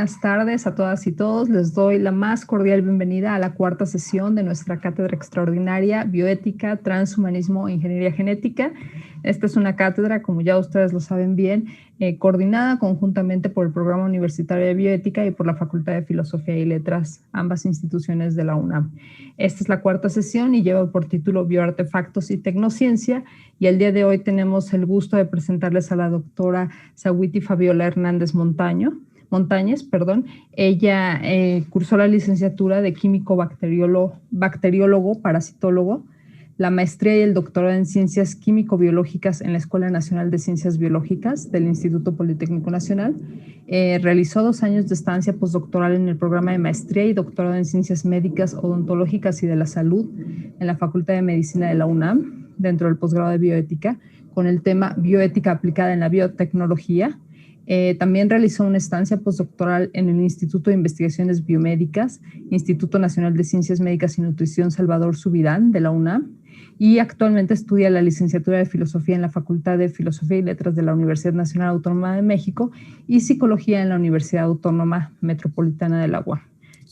buenas tardes a todas y todos. Les doy la más cordial bienvenida a la cuarta sesión de nuestra cátedra extraordinaria Bioética, Transhumanismo e Ingeniería Genética. Esta es una cátedra, como ya ustedes lo saben bien, coordinada conjuntamente por el Programa Universitario de Bioética y por la Facultad de Filosofía y Letras, ambas instituciones de la UNAM. Esta es la cuarta sesión y lleva por título Bioartefactos y Tecnociencia, y el día de hoy tenemos el gusto de presentarles a la doctora Sawiti Fabiola Hernández Montañez. Ella cursó la licenciatura de químico bacteriólogo parasitólogo, la maestría y el doctorado en Ciencias Químico-Biológicas en la Escuela Nacional de Ciencias Biológicas del Instituto Politécnico Nacional. Realizó 2 años de estancia postdoctoral en el programa de maestría y doctorado en Ciencias Médicas, Odontológicas y de la Salud en la Facultad de Medicina de la UNAM, dentro del posgrado de Bioética, con el tema Bioética aplicada en la biotecnología. También realizó una estancia postdoctoral en el Instituto de Investigaciones Biomédicas, Instituto Nacional de Ciencias Médicas y Nutrición Salvador Subirán de la UNAM, y actualmente estudia la licenciatura de Filosofía en la Facultad de Filosofía y Letras de la Universidad Nacional Autónoma de México y Psicología en la Universidad Autónoma Metropolitana del Agua.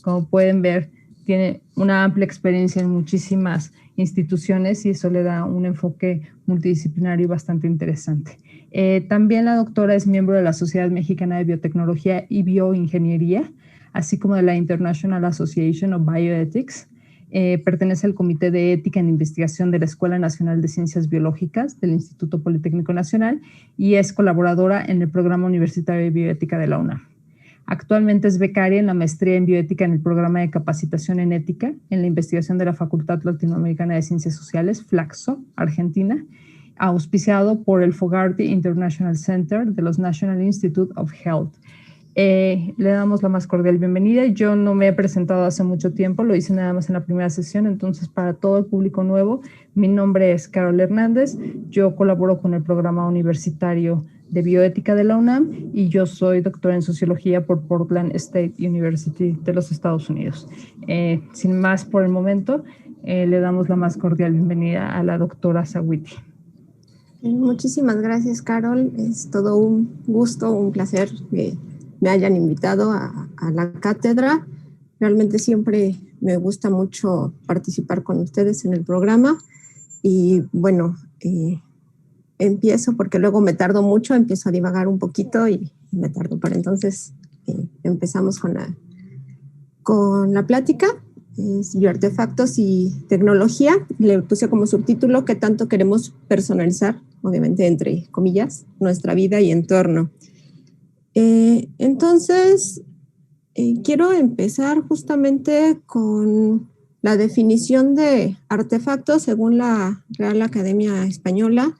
Como pueden ver, tiene una amplia experiencia en muchísimas instituciones y eso le da un enfoque multidisciplinario bastante interesante. También la doctora es miembro de la Sociedad Mexicana de Biotecnología y Bioingeniería, así como de la International Association of Bioethics. Pertenece al Comité de Ética en Investigación de la Escuela Nacional de Ciencias Biológicas del Instituto Politécnico Nacional y es colaboradora en el Programa Universitario de Bioética de la UNAM. Actualmente es becaria en la maestría en bioética en el programa de capacitación en ética en la investigación de la Facultad Latinoamericana de Ciencias Sociales, FLACSO, Argentina, auspiciado por el Fogarty International Center de los National Institute of Health. Le damos la más cordial bienvenida. Yo no me he presentado hace mucho tiempo, lo hice nada más en la primera sesión, entonces para todo el público nuevo, mi nombre es Carol Hernández, yo colaboro con el programa universitario de bioética de la UNAM y yo soy doctora en sociología por Portland State University de los Estados Unidos. Sin más por el momento, le damos la más cordial bienvenida a la doctora Sawiti. Muchísimas gracias, Carol. Es todo un gusto, un placer que me hayan invitado a la cátedra. Realmente siempre me gusta mucho participar con ustedes en el programa y bueno, empiezo porque luego me tardo mucho, empiezo a divagar un poquito y me tardo, pero entonces empezamos con la plática. Es Bioartefactos y Tecnología. Le puse como subtítulo ¿Qué tanto queremos personalizar? Obviamente entre comillas, nuestra vida y entorno. Entonces, quiero empezar justamente con la definición de artefactos según la Real Academia Española.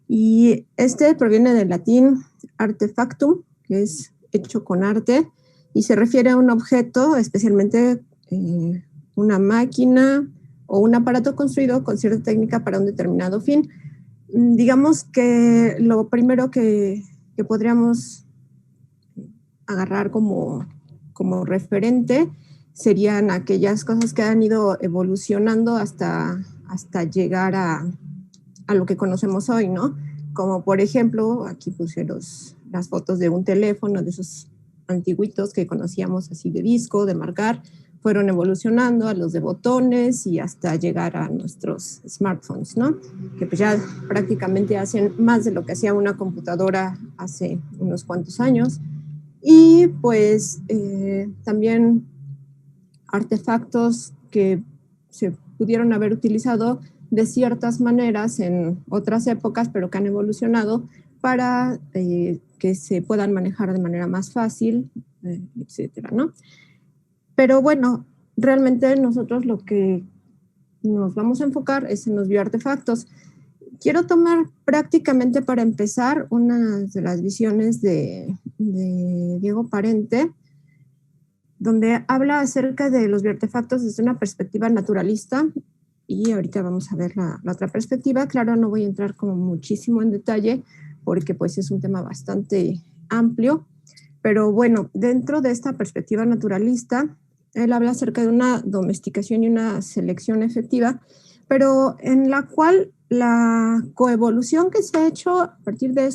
Y este proviene del latín artefactum, que es hecho con arte, y se refiere a un objeto, especialmente una máquina o un aparato construido con cierta técnica para un determinado fin. Digamos que lo primero que podríamos agarrar como referente serían aquellas cosas que han ido evolucionando hasta llegar a lo que conocemos hoy, ¿no? Como por ejemplo, aquí puse las fotos de un teléfono, de esos antiguitos que conocíamos así de disco, de marcar, fueron evolucionando a los de botones y hasta llegar a nuestros smartphones, ¿no? Que pues ya prácticamente hacen más de lo que hacía una computadora hace unos cuantos años. Y pues también artefactos que se pudieron haber utilizado de ciertas maneras en otras épocas, pero que han evolucionado para que se puedan manejar de manera más fácil, etcétera, ¿no? Pero bueno, realmente nosotros lo que nos vamos a enfocar es en los bioartefactos. Quiero tomar prácticamente para empezar una de las visiones de Diego Parente, donde habla acerca de los bioartefactos desde una perspectiva naturalista, y ahorita vamos a ver la otra perspectiva. Claro, no voy a entrar como muchísimo en detalle, porque pues es un tema bastante amplio, pero bueno, dentro de esta perspectiva naturalista, él habla acerca de una domesticación y una selección efectiva, pero en la cual la coevolución que se ha hecho a partir de de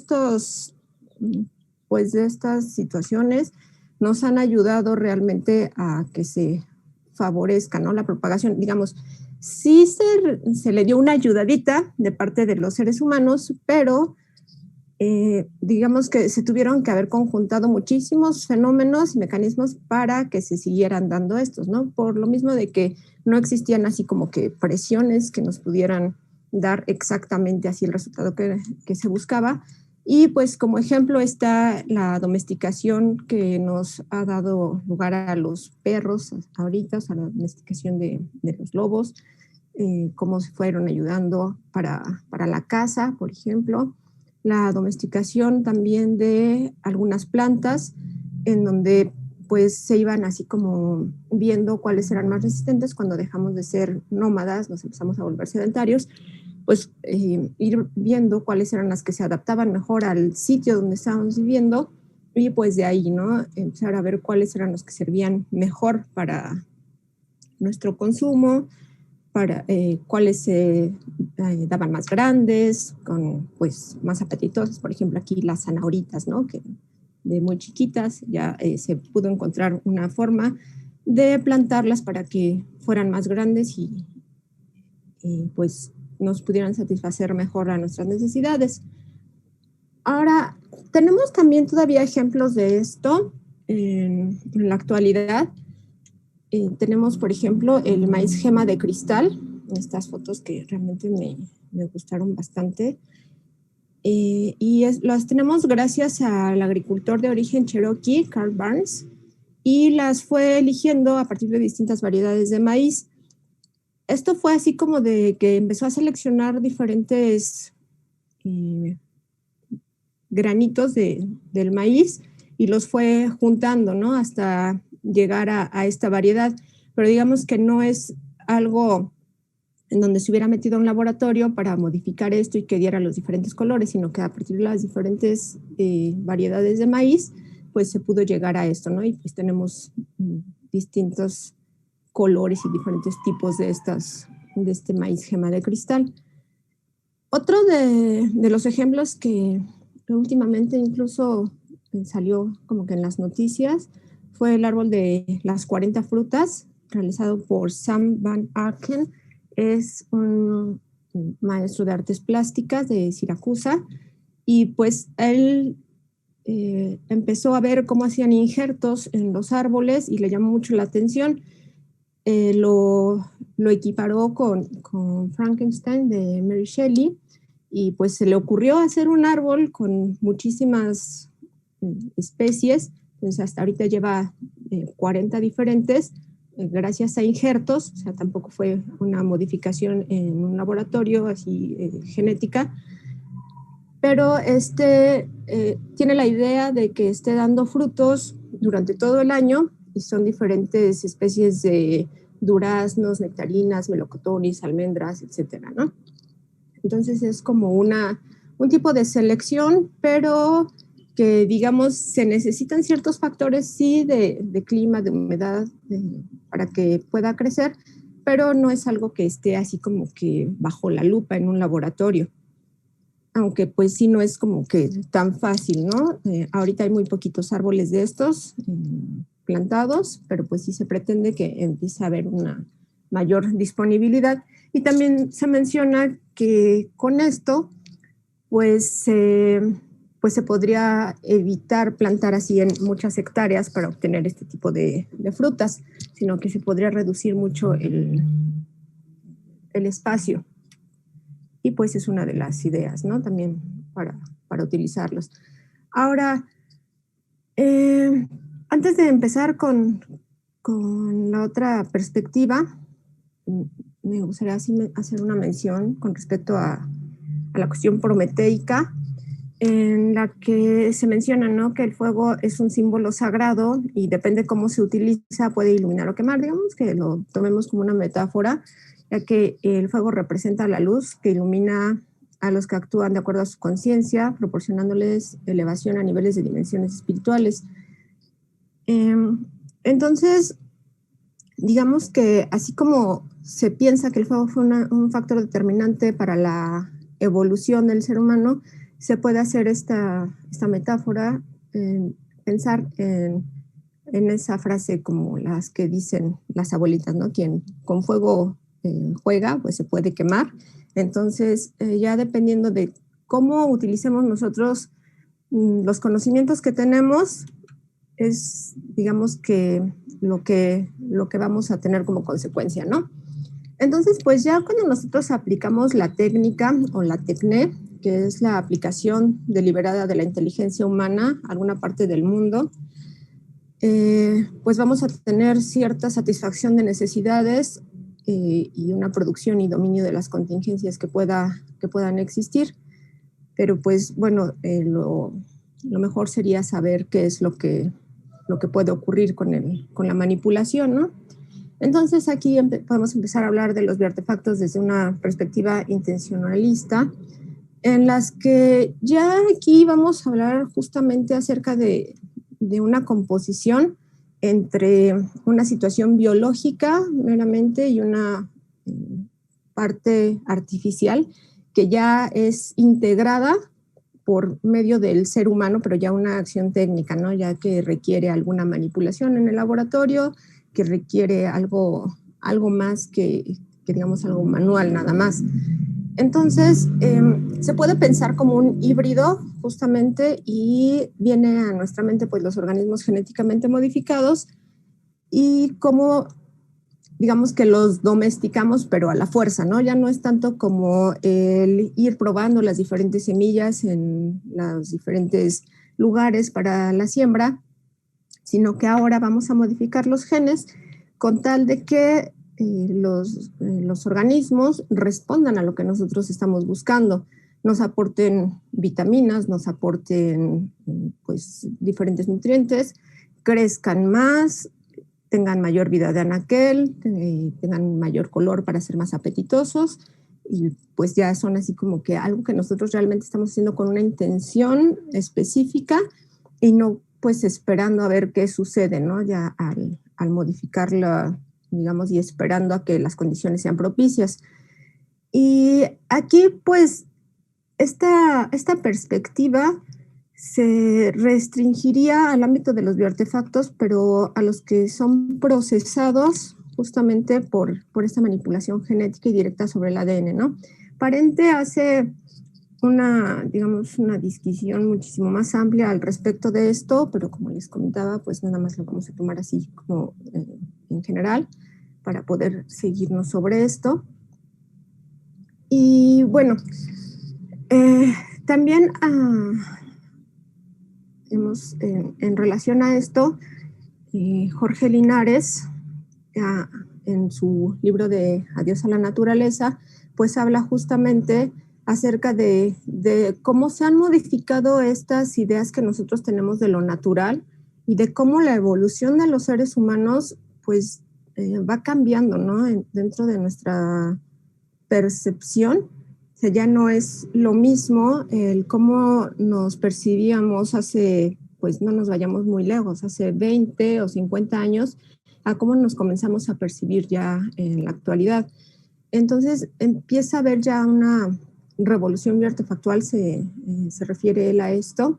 estas situaciones, nos han ayudado realmente a que se favorezca, ¿no?, la propagación. Digamos, sí se le dio una ayudadita de parte de los seres humanos, pero digamos que se tuvieron que haber conjuntado muchísimos fenómenos y mecanismos para que se siguieran dando estos, ¿no? Por lo mismo de que no existían así como que presiones que nos pudieran dar exactamente así el resultado que se buscaba. Y pues como ejemplo está la domesticación que nos ha dado lugar a los perros ahorita, o sea, la domesticación de los lobos, cómo se fueron ayudando para la caza, por ejemplo. La domesticación también de algunas plantas, en donde pues se iban así como viendo cuáles eran más resistentes cuando dejamos de ser nómadas, nos empezamos a volver sedentarios, pues ir viendo cuáles eran las que se adaptaban mejor al sitio donde estábamos viviendo y pues de ahí, ¿no?, empezar a ver cuáles eran los que servían mejor para nuestro consumo, para cuáles se daban más grandes, con pues más apetitosas. Por ejemplo, aquí las zanahoritas, ¿no?, que de muy chiquitas ya se pudo encontrar una forma de plantarlas para que fueran más grandes y pues nos pudieran satisfacer mejor a nuestras necesidades. Ahora, tenemos también todavía ejemplos de esto en la actualidad. Tenemos, por ejemplo, el maíz gema de cristal, estas fotos que realmente me gustaron bastante. Las tenemos gracias al agricultor de origen cherokee, Carl Barnes, y las fue eligiendo a partir de distintas variedades de maíz. Esto fue así como de que empezó a seleccionar diferentes granitos del maíz y los fue juntando, ¿no?, hasta llegar a esta variedad. Pero digamos que no es algo en donde se hubiera metido a un laboratorio para modificar esto y que diera los diferentes colores, sino que a partir de las diferentes variedades de maíz, pues se pudo llegar a esto, ¿no? Y pues tenemos distintos colores y diferentes tipos de este maíz gema de cristal. Otro de los ejemplos que últimamente incluso salió como que en las noticias fue el árbol de las 40 frutas, realizado por Sam Van Arken. Es un maestro de artes plásticas de Siracusa y pues él empezó a ver cómo hacían injertos en los árboles y le llamó mucho la atención. Lo equiparó con Frankenstein de Mary Shelley y pues se le ocurrió hacer un árbol con muchísimas especies. Entonces hasta ahorita lleva 40 diferentes gracias a injertos, o sea, tampoco fue una modificación en un laboratorio así genética, pero tiene la idea de que esté dando frutos durante todo el año y son diferentes especies de duraznos, nectarinas, melocotones, almendras, etcétera, ¿no? Entonces es como un tipo de selección, pero que digamos se necesitan ciertos factores, sí, de clima, de humedad, para que pueda crecer, pero no es algo que esté así como que bajo la lupa en un laboratorio. Aunque pues sí no es como que tan fácil, ¿no? Ahorita hay muy poquitos árboles de estos plantados, pero pues sí se pretende que empiece a haber una mayor disponibilidad. Y también se menciona que con esto pues se podría evitar plantar así en muchas hectáreas para obtener este tipo de frutas, sino que se podría reducir mucho el espacio. Y pues es una de las ideas, ¿no?, también para utilizarlos. Ahora, antes de empezar con la otra perspectiva, me gustaría hacer una mención con respecto a la cuestión prometeica, en la que se menciona, ¿no?, que el fuego es un símbolo sagrado y depende cómo se utiliza, puede iluminar o quemar. Digamos que lo tomemos como una metáfora, ya que el fuego representa la luz que ilumina a los que actúan de acuerdo a su conciencia, proporcionándoles elevación a niveles de dimensiones espirituales. Entonces, digamos que así como se piensa que el fuego fue un factor determinante para la evolución del ser humano, se puede hacer esta metáfora, pensar en en esa frase como las que dicen las abuelitas, ¿no? Quien con fuego juega, pues se puede quemar. Entonces, ya dependiendo de cómo utilicemos nosotros los conocimientos que tenemos, es, digamos, que lo que vamos a tener como consecuencia, ¿no? Entonces, pues ya cuando nosotros aplicamos la técnica o la TECNE, que es la aplicación deliberada de la inteligencia humana a alguna parte del mundo, pues vamos a tener cierta satisfacción de necesidades y una producción y dominio de las contingencias que puedan existir. Pero pues bueno, lo mejor sería saber qué es lo que puede ocurrir con la manipulación, ¿no? Entonces aquí podemos empezar a hablar de los bioartefactos desde una perspectiva intencionalista, en las que ya aquí vamos a hablar justamente acerca de una composición entre una situación biológica meramente y una parte artificial que ya es integrada por medio del ser humano, pero ya una acción técnica, ¿no? Ya que requiere alguna manipulación en el laboratorio, que requiere algo más que digamos algo manual nada más. Entonces, se puede pensar como un híbrido justamente y viene a nuestra mente pues los organismos genéticamente modificados y cómo digamos que los domesticamos, pero a la fuerza, ¿no? Ya no es tanto como el ir probando las diferentes semillas en los diferentes lugares para la siembra, sino que ahora vamos a modificar los genes con tal de que los organismos respondan a lo que nosotros estamos buscando, nos aporten vitaminas, nos aporten pues diferentes nutrientes, crezcan más, tengan mayor vida de anaquel, tengan mayor color para ser más apetitosos y pues ya son así como que algo que nosotros realmente estamos haciendo con una intención específica y no pues esperando a ver qué sucede, ¿no? Ya al modificarla, digamos, y esperando a que las condiciones sean propicias. Y aquí pues esta perspectiva se restringiría al ámbito de los bioartefactos, pero a los que son procesados justamente por esta manipulación genética y directa sobre el ADN, ¿no? Parente hace digamos, una discusión muchísimo más amplia al respecto de esto, pero como les comentaba, pues nada más lo vamos a tomar así como en general para poder seguirnos sobre esto. Y bueno, también en relación a esto, Jorge Linares, en su libro de Adiós a la naturaleza, pues habla justamente acerca de cómo se han modificado estas ideas que nosotros tenemos de lo natural y de cómo la evolución de los seres humanos pues va cambiando, ¿no? Dentro de nuestra percepción. O sea, ya no es lo mismo el cómo nos percibíamos hace, pues no nos vayamos muy lejos, hace 20 o 50 años, a cómo nos comenzamos a percibir ya en la actualidad. Entonces empieza a haber ya una revolución bioartefactual, se refiere él a esto,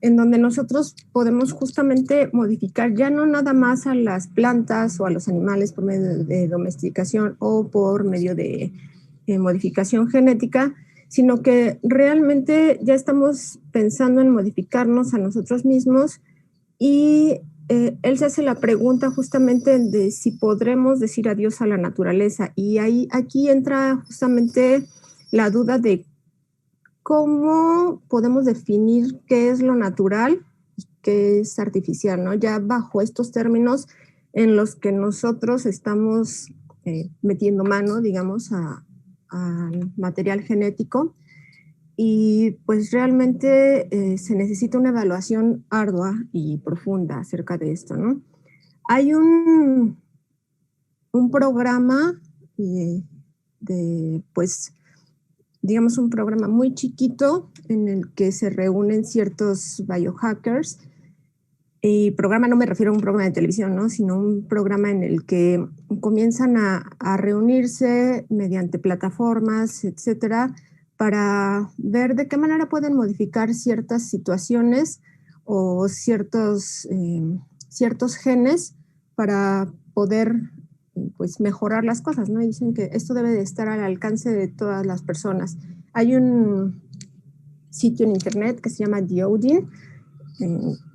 en donde nosotros podemos justamente modificar ya no nada más a las plantas o a los animales por medio de domesticación o por medio de modificación genética, sino que realmente ya estamos pensando en modificarnos a nosotros mismos y él se hace la pregunta justamente de si podremos decir adiós a la naturaleza y aquí entra justamente la duda de cómo podemos definir qué es lo natural y qué es artificial, ¿no? Ya bajo estos términos en los que nosotros estamos metiendo mano, digamos, al material genético y pues realmente se necesita una evaluación ardua y profunda acerca de esto, ¿no? Hay un programa pues, digamos, un programa muy chiquito en el que se reúnen ciertos biohackers. Y programa no me refiero a un programa de televisión, ¿no? Sino un programa en el que comienzan a reunirse mediante plataformas, etcétera, para ver de qué manera pueden modificar ciertas situaciones o ciertos ciertos genes para poder pues mejorar las cosas, ¿no? Y dicen que esto debe de estar al alcance de todas las personas. Hay un sitio en internet que se llama The Odin,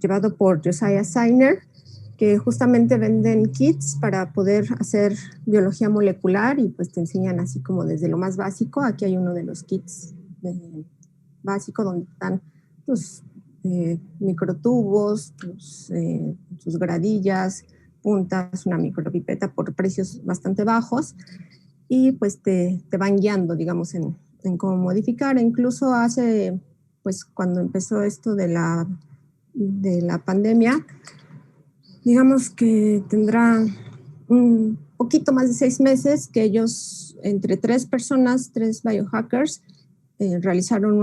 llevado por Josiah Steiner, que justamente venden kits para poder hacer biología molecular y pues te enseñan así como desde lo más básico. Aquí hay uno de los kits básicos donde están tus microtubos, tus gradillas, puntas, una micropipeta por precios bastante bajos y pues te van guiando, digamos, en cómo modificar. E incluso hace, pues cuando empezó esto de la pandemia, digamos que tendrá un poquito más de 6 meses que ellos, entre 3 personas, 3 biohackers, realizaron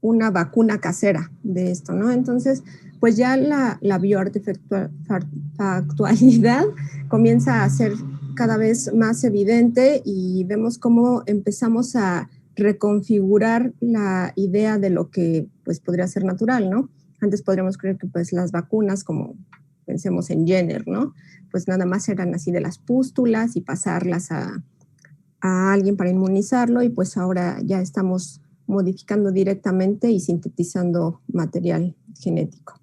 una vacuna casera de esto, ¿no? Entonces, pues ya la bioartefactualidad comienza a ser cada vez más evidente y vemos cómo empezamos a reconfigurar la idea de lo que pues podría ser natural, ¿no? Antes podríamos creer que pues las vacunas, como pensemos en Jenner, ¿no? Pues nada más eran así de las pústulas y pasarlas a alguien para inmunizarlo y pues ahora ya estamos modificando directamente y sintetizando material genético.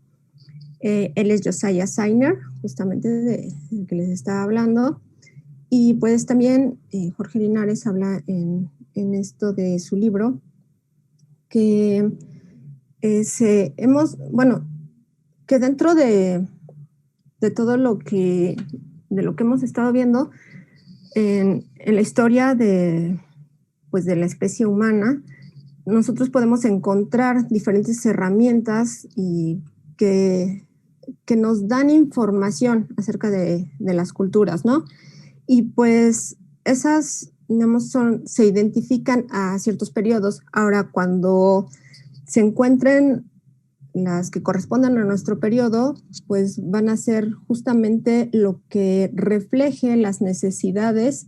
Él es Josiah Steiner, justamente del que les estaba hablando. Y pues también Jorge Linares habla en esto de su libro, que que dentro de todo lo que hemos estado viendo en la historia de la especie humana, nosotros podemos encontrar diferentes herramientas y que nos dan información acerca de las culturas, ¿no? Y pues esas, digamos, se identifican a ciertos periodos. Ahora, cuando se encuentren las que correspondan a nuestro periodo, pues van a ser justamente lo que refleje las necesidades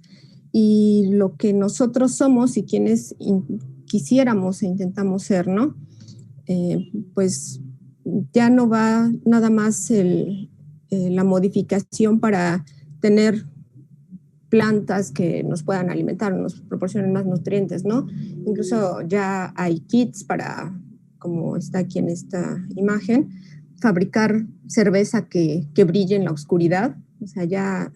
y lo que nosotros somos y quienes quisiéramos e intentamos ser, ¿no? Pues ya no va nada más la modificación para tener plantas que nos puedan alimentar, nos proporcionen más nutrientes, ¿no? Incluso ya hay kits para, como está aquí en esta imagen, fabricar cerveza que brille en la oscuridad. O sea, ya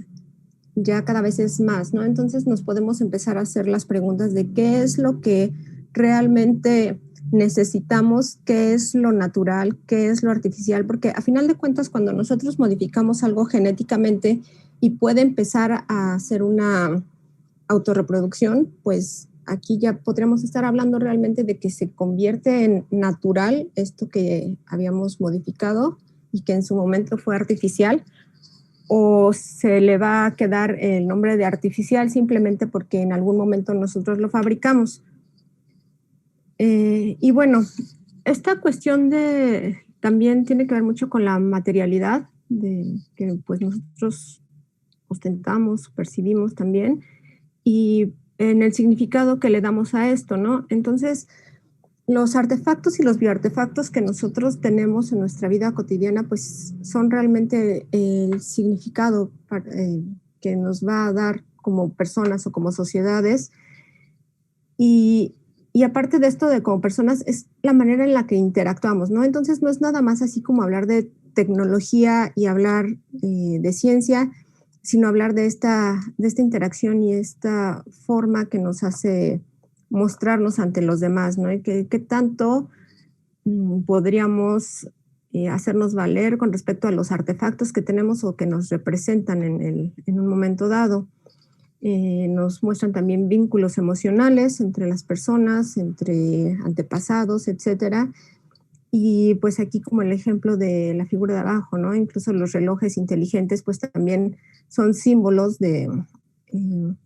cada vez es más, ¿no? Entonces nos podemos empezar a hacer las preguntas de qué es lo que realmente necesitamos, qué es lo natural, qué es lo artificial, porque a final de cuentas cuando nosotros modificamos algo genéticamente y puede empezar a hacer una autorreproducción, pues aquí ya podríamos estar hablando realmente de que se convierte en natural esto que habíamos modificado y que en su momento fue artificial, o se le va a quedar el nombre de artificial simplemente porque en algún momento nosotros lo fabricamos. Y bueno, esta cuestión también tiene que ver mucho con la materialidad que pues nosotros ostentamos, percibimos también, y en el significado que le damos a esto, ¿no? Entonces, los artefactos y los bioartefactos que nosotros tenemos en nuestra vida cotidiana, pues son realmente el significado que nos va a dar como personas o como sociedades. Y aparte de esto de como personas, es la manera en la que interactuamos, ¿no? Entonces no es nada más así como hablar de tecnología y hablar de ciencia, sino hablar de esta interacción y esta forma que nos hace mostrarnos ante los demás, ¿no? Y qué tanto podríamos hacernos valer con respecto a los artefactos que tenemos o que nos representan en un momento dado. Nos muestran también vínculos emocionales entre las personas, entre antepasados, etcétera. Y pues aquí como el ejemplo de la figura de abajo, ¿no? Incluso los relojes inteligentes pues también son símbolos de un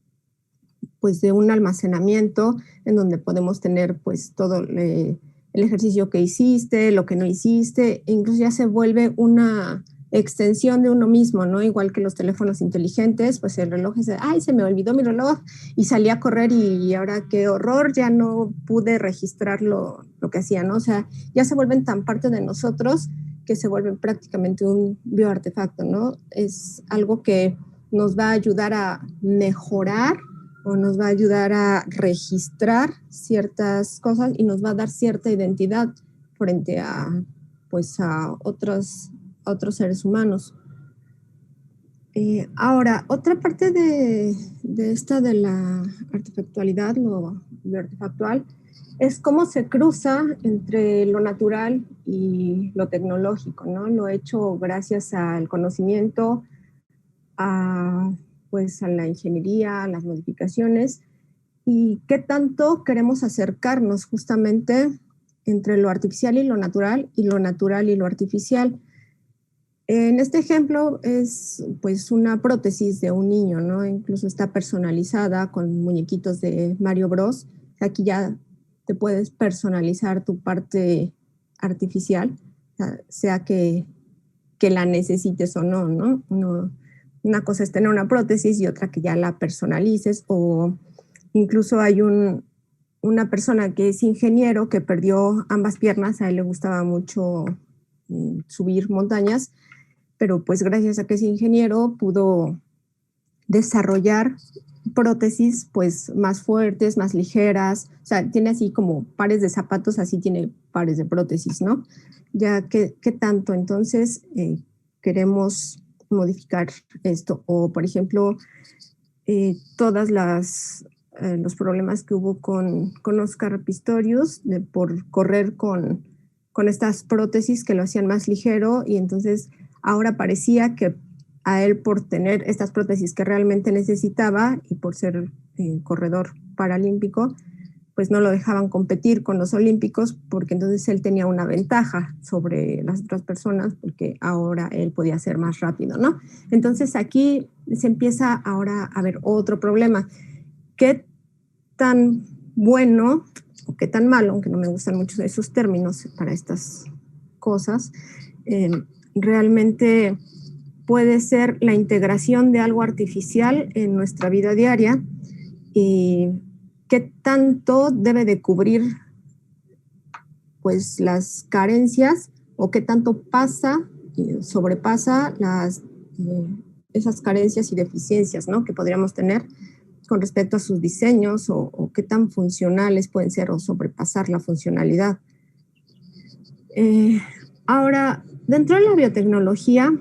almacenamiento en donde podemos tener pues todo el ejercicio que hiciste, lo que no hiciste, e incluso ya se vuelve una extensión de uno mismo, ¿no? Igual que los teléfonos inteligentes, pues el reloj es ay, se me olvidó mi reloj y salí a correr y ahora qué horror, ya no pude registrar lo que hacía, ¿no? O sea, ya se vuelven tan parte de nosotros que se vuelve prácticamente un bioartefacto, ¿no? Es algo que nos va a ayudar a mejorar o nos va a ayudar a registrar ciertas cosas y nos va a dar cierta identidad frente a, pues, a otros seres humanos. Ahora, otra parte de esta de la artefactualidad, lo artefactual, es cómo se cruza entre lo natural y lo tecnológico, ¿no? Lo hecho gracias al conocimiento, pues a la ingeniería, a las modificaciones, y qué tanto queremos acercarnos justamente entre lo artificial y lo natural y lo artificial. En este ejemplo es pues una prótesis de un niño, ¿no? Incluso está personalizada con muñequitos de Mario Bros. Aquí ya te puedes personalizar tu parte artificial, sea que la necesites o no, ¿no? Una cosa es tener una prótesis y otra que ya la personalices, o incluso hay una persona que es ingeniero que perdió ambas piernas, a él le gustaba mucho subir montañas, pero pues gracias a que es ingeniero pudo desarrollar prótesis pues más fuertes, más ligeras, o sea, tiene así como pares de zapatos, así tiene pares de prótesis, ¿no? Ya que tanto entonces queremos modificar esto, o por ejemplo, todas los problemas que hubo con Oscar Pistorius por correr con estas prótesis que lo hacían más ligero, y entonces ahora parecía que a él, por tener estas prótesis que realmente necesitaba y por ser corredor paralímpico, pues no lo dejaban competir con los olímpicos, porque entonces él tenía una ventaja sobre las otras personas, porque ahora él podía ser más rápido, ¿no? Entonces aquí se empieza ahora a ver otro problema. ¿Qué tan bueno o qué tan malo, aunque no me gustan mucho esos términos para estas cosas, realmente puede ser la integración de algo artificial en nuestra vida diaria, y qué tanto debe de cubrir pues las carencias, o qué tanto sobrepasa esas carencias y deficiencias, ¿no?, que podríamos tener con respecto a sus diseños, o qué tan funcionales pueden ser, o sobrepasar la funcionalidad. Ahora, dentro de la biotecnología,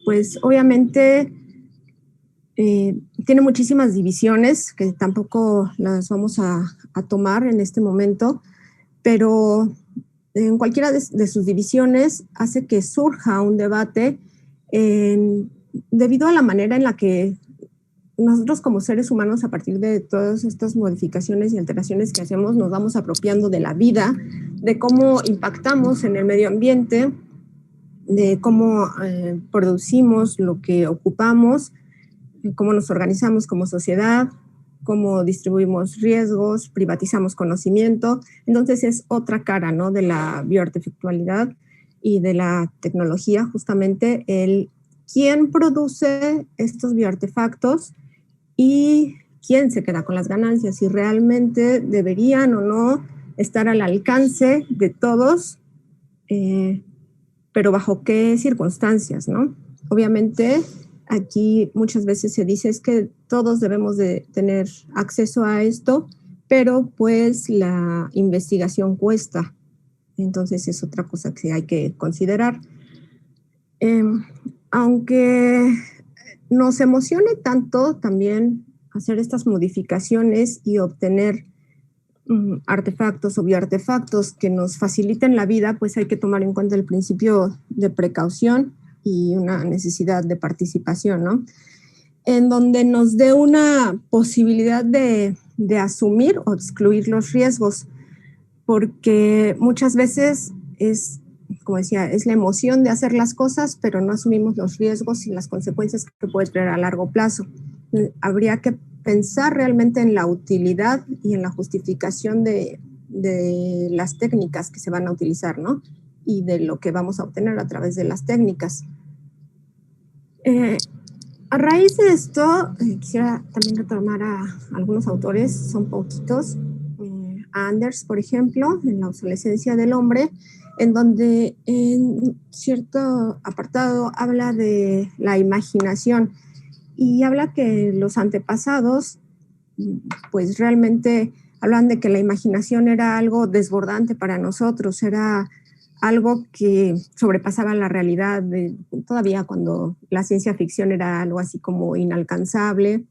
pues obviamente tiene muchísimas divisiones que tampoco las vamos a tomar en este momento, pero en cualquiera de sus divisiones hace que surja un debate debido a la manera en la que nosotros como seres humanos, a partir de todas estas modificaciones y alteraciones que hacemos, nos vamos apropiando de la vida, de cómo impactamos en el medio ambiente, de cómo producimos lo que ocupamos, cómo nos organizamos como sociedad, cómo distribuimos riesgos, privatizamos conocimiento. Entonces es otra cara, ¿no?, de la bioartefactualidad y de la tecnología, justamente el quién produce estos bioartefactos y quién se queda con las ganancias, si realmente deberían o no estar al alcance de todos, pero bajo qué circunstancias, ¿no? Obviamente, aquí muchas veces se dice es que todos debemos de tener acceso a esto, pero pues la investigación cuesta. Entonces es otra cosa que hay que considerar. Aunque nos emocione tanto también hacer estas modificaciones y obtener artefactos o bioartefactos que nos faciliten la vida, pues hay que tomar en cuenta el principio de precaución y una necesidad de participación, ¿no?, en donde nos dé una posibilidad de asumir o excluir los riesgos, porque muchas veces es, como decía, es la emoción de hacer las cosas, pero no asumimos los riesgos y las consecuencias que puede traer a largo plazo. Habría que pensar realmente en la utilidad y en la justificación de las técnicas que se van a utilizar, ¿no?, y de lo que vamos a obtener a través de las técnicas. A raíz de esto, quisiera también retomar a algunos autores, son poquitos. A Anders, por ejemplo, en La obsolescencia del hombre, en donde en cierto apartado habla de la imaginación y habla que los antepasados pues realmente hablan de que la imaginación era algo desbordante para nosotros, era algo que sobrepasaba la realidad, todavía cuando la ciencia ficción era algo así como inalcanzable,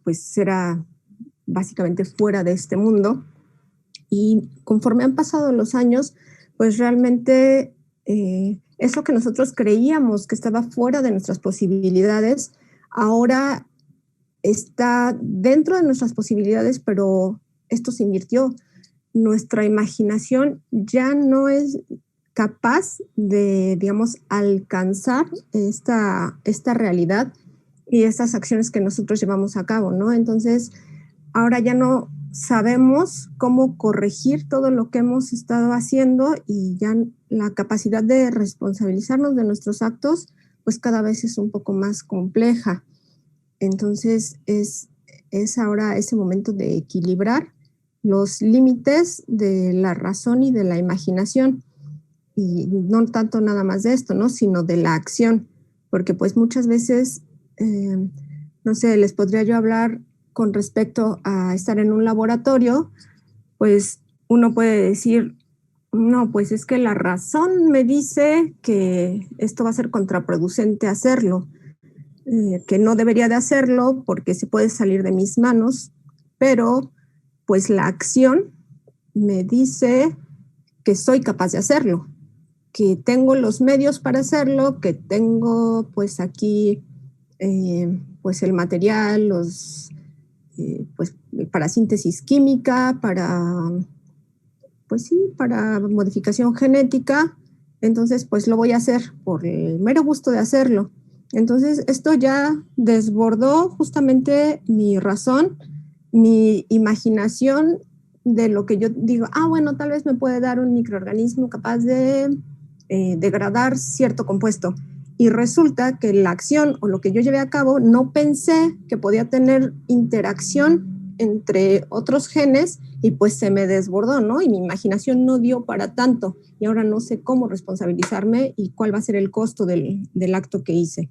pues era básicamente fuera de este mundo. Y conforme han pasado los años, pues realmente eso que nosotros creíamos que estaba fuera de nuestras posibilidades, ahora está dentro de nuestras posibilidades, pero esto se invirtió. Nuestra imaginación ya no es capaz de, digamos, alcanzar esta realidad y estas acciones que nosotros llevamos a cabo, ¿no? Entonces, ahora ya no sabemos cómo corregir todo lo que hemos estado haciendo y ya la capacidad de responsabilizarnos de nuestros actos, pues cada vez es un poco más compleja. Entonces, es ahora ese momento de equilibrar los límites de la razón y de la imaginación. Y no tanto nada más de esto, ¿no? Sino de la acción. Porque pues muchas veces, no sé, les podría yo hablar con respecto a estar en un laboratorio, pues uno puede decir, no, pues es que la razón me dice que esto va a ser contraproducente hacerlo, que no debería de hacerlo porque se puede salir de mis manos, pero pues la acción me dice que soy capaz de hacerlo, que tengo los medios para hacerlo, que tengo pues aquí pues el material, pues para síntesis química, pues sí, para modificación genética, entonces pues lo voy a hacer por el mero gusto de hacerlo. Entonces esto ya desbordó justamente mi razón, mi imaginación de lo que yo digo, bueno, tal vez me puede dar un microorganismo capaz de degradar cierto compuesto. Y resulta que la acción o lo que yo llevé a cabo no pensé que podía tener interacción entre otros genes y pues se me desbordó, ¿no? Y mi imaginación no dio para tanto y ahora no sé cómo responsabilizarme y cuál va a ser el costo del acto que hice.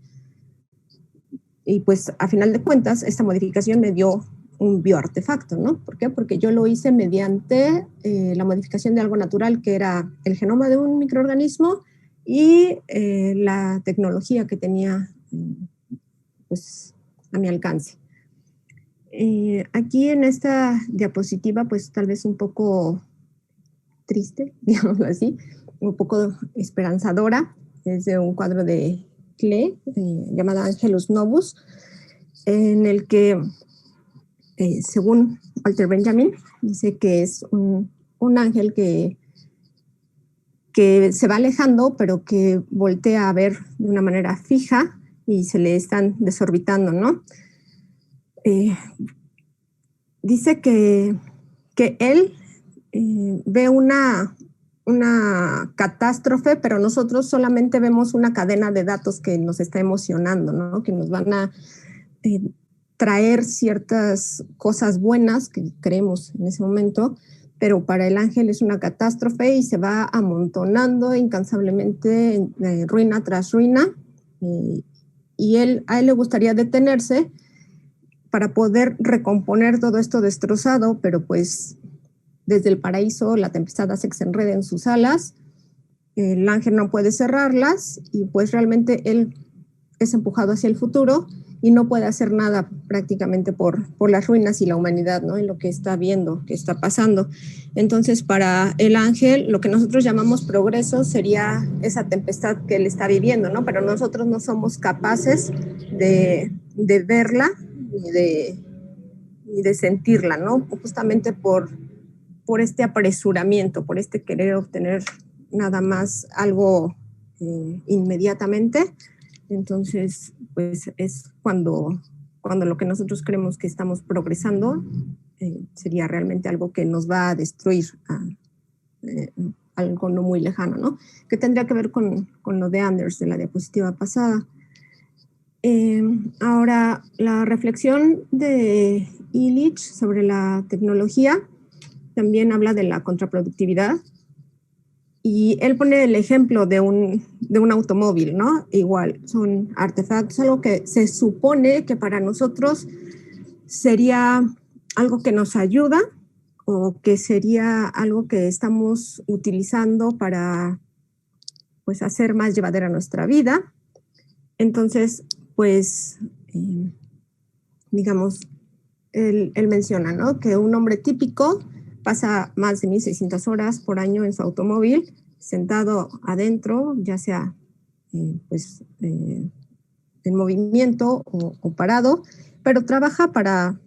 Y pues a final de cuentas esta modificación me dio un bioartefacto, ¿no? ¿Por qué? Porque yo lo hice mediante la modificación de algo natural que era el genoma de un microorganismo y la tecnología que tenía pues a mi alcance. Aquí en esta diapositiva pues tal vez un poco triste, digámoslo así, un poco esperanzadora, es de un cuadro de Klee llamada Angelus Novus, en el que según Walter Benjamin, dice que es un ángel que se va alejando, pero que voltea a ver de una manera fija y se le están desorbitando, ¿no? Dice que él ve una catástrofe, pero nosotros solamente vemos una cadena de datos que nos está emocionando, ¿no? Que nos van a traer ciertas cosas buenas que creemos en ese momento, pero para el ángel es una catástrofe y se va amontonando incansablemente ruina tras ruina, y a él le gustaría detenerse para poder recomponer todo esto destrozado, pero pues desde el paraíso la tempestad hace que se enrede en sus alas, el ángel no puede cerrarlas y pues realmente él es empujado hacia el futuro y no puede hacer nada prácticamente por las ruinas y la humanidad, ¿no? Y lo que está viendo, que está pasando. Entonces, para el ángel, lo que nosotros llamamos progreso sería esa tempestad que él está viviendo, ¿no? Pero nosotros no somos capaces de verla ni de sentirla, ¿no? Justamente por este apresuramiento, por este querer obtener nada más algo inmediatamente. Entonces, pues es cuando lo que nosotros creemos que estamos progresando sería realmente algo que nos va a destruir, algo no muy lejano, ¿no? Que tendría que ver con lo de Anders de la diapositiva pasada. Ahora, la reflexión de Illich sobre la tecnología también habla de la contraproductividad Y él pone el ejemplo de un automóvil, ¿no? Igual, son artefactos, algo que se supone que para nosotros sería algo que nos ayuda o que sería algo que estamos utilizando para, pues, hacer más llevadera nuestra vida. Entonces, pues, digamos, él menciona, ¿no? Que un hombre típico pasa más de 1,600 horas por año en su automóvil, sentado adentro, ya sea pues, en movimiento o parado, pero trabaja para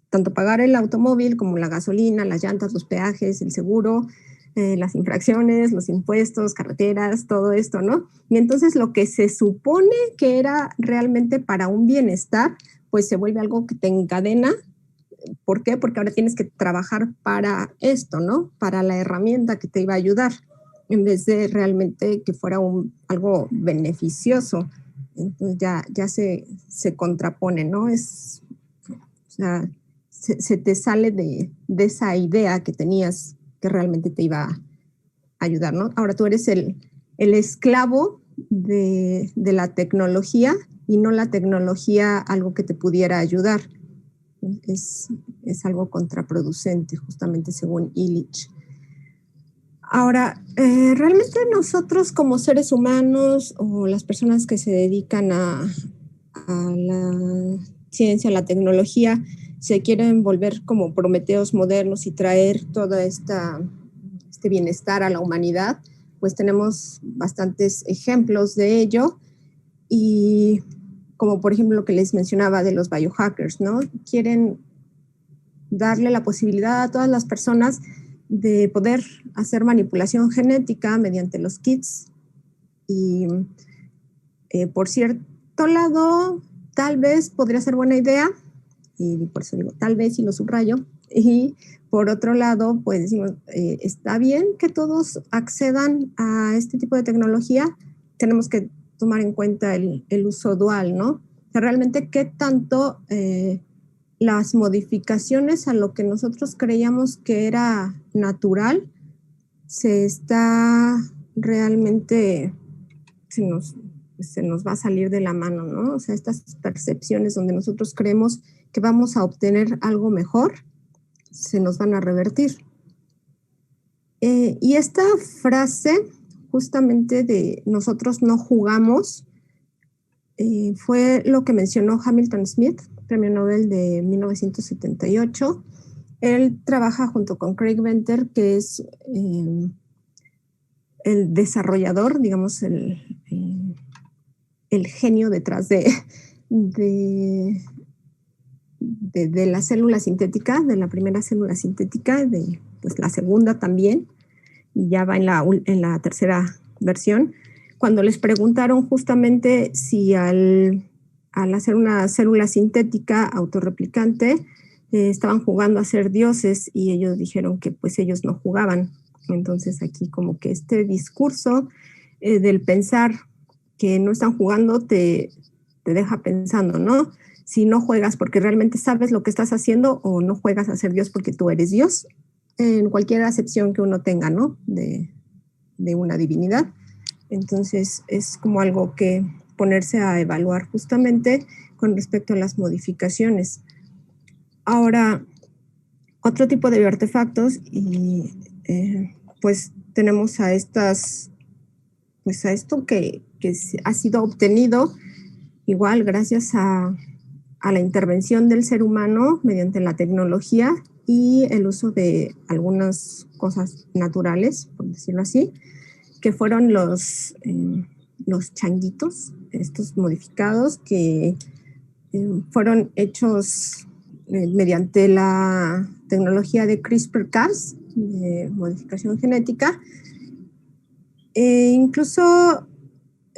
tanto pagar el automóvil como la gasolina, las llantas, los peajes, el seguro, las infracciones, los impuestos, carreteras, todo esto, ¿no? Y entonces lo que se supone que era realmente para un bienestar, pues se vuelve algo que te encadena. ¿Por qué? Porque ahora tienes que trabajar para esto, ¿no? Para la herramienta que te iba a ayudar, en vez de realmente que fuera algo beneficioso. Entonces ya se contrapone, ¿no? O sea, se te sale de esa idea que tenías que realmente te iba a ayudar, ¿no? Ahora tú eres el esclavo de la tecnología y no la tecnología algo que te pudiera ayudar. Es algo contraproducente, justamente según Illich. Ahora, realmente nosotros como seres humanos o las personas que se dedican a la ciencia, a la tecnología, se quieren volver como Prometeos modernos y traer todo este bienestar a la humanidad, pues tenemos bastantes ejemplos de ello. Y como por ejemplo lo que les mencionaba de los biohackers, ¿no? Quieren darle la posibilidad a todas las personas de poder hacer manipulación genética mediante los kits. Y por cierto lado, tal vez podría ser buena idea, y por eso digo tal vez y lo subrayo. Y por otro lado, pues decimos, está bien que todos accedan a este tipo de tecnología, tenemos que tomar en cuenta el uso dual, ¿no? O sea, realmente qué tanto las modificaciones a lo que nosotros creíamos que era natural se está realmente, se nos va a salir de la mano, ¿no? O sea, estas percepciones donde nosotros creemos que vamos a obtener algo mejor, se nos van a revertir. Y esta frase, justamente de nosotros no jugamos, fue lo que mencionó Hamilton Smith, premio Nobel de 1978. Él trabaja junto con Craig Venter, que es el desarrollador, digamos, el genio detrás de la célula sintética, de la primera célula sintética, de pues, la segunda también, y ya va en la tercera versión. Cuando les preguntaron justamente si al hacer una célula sintética autorreplicante estaban jugando a ser dioses, y ellos dijeron que pues ellos no jugaban. Entonces aquí como que este discurso del pensar que no están jugando te deja pensando, ¿no? Si no juegas porque realmente sabes lo que estás haciendo, o no juegas a ser Dios porque tú eres Dios, en cualquier acepción que uno tenga, ¿no? De una divinidad. Entonces es como algo que ponerse a evaluar justamente con respecto a las modificaciones. Ahora, otro tipo de artefactos, y pues tenemos a estas, pues a esto que ha sido obtenido igual gracias a la intervención del ser humano mediante la tecnología y el uso de algunas cosas naturales, por decirlo así, que fueron los changuitos, estos modificados que fueron hechos mediante la tecnología de CRISPR-Cas, de modificación genética. Incluso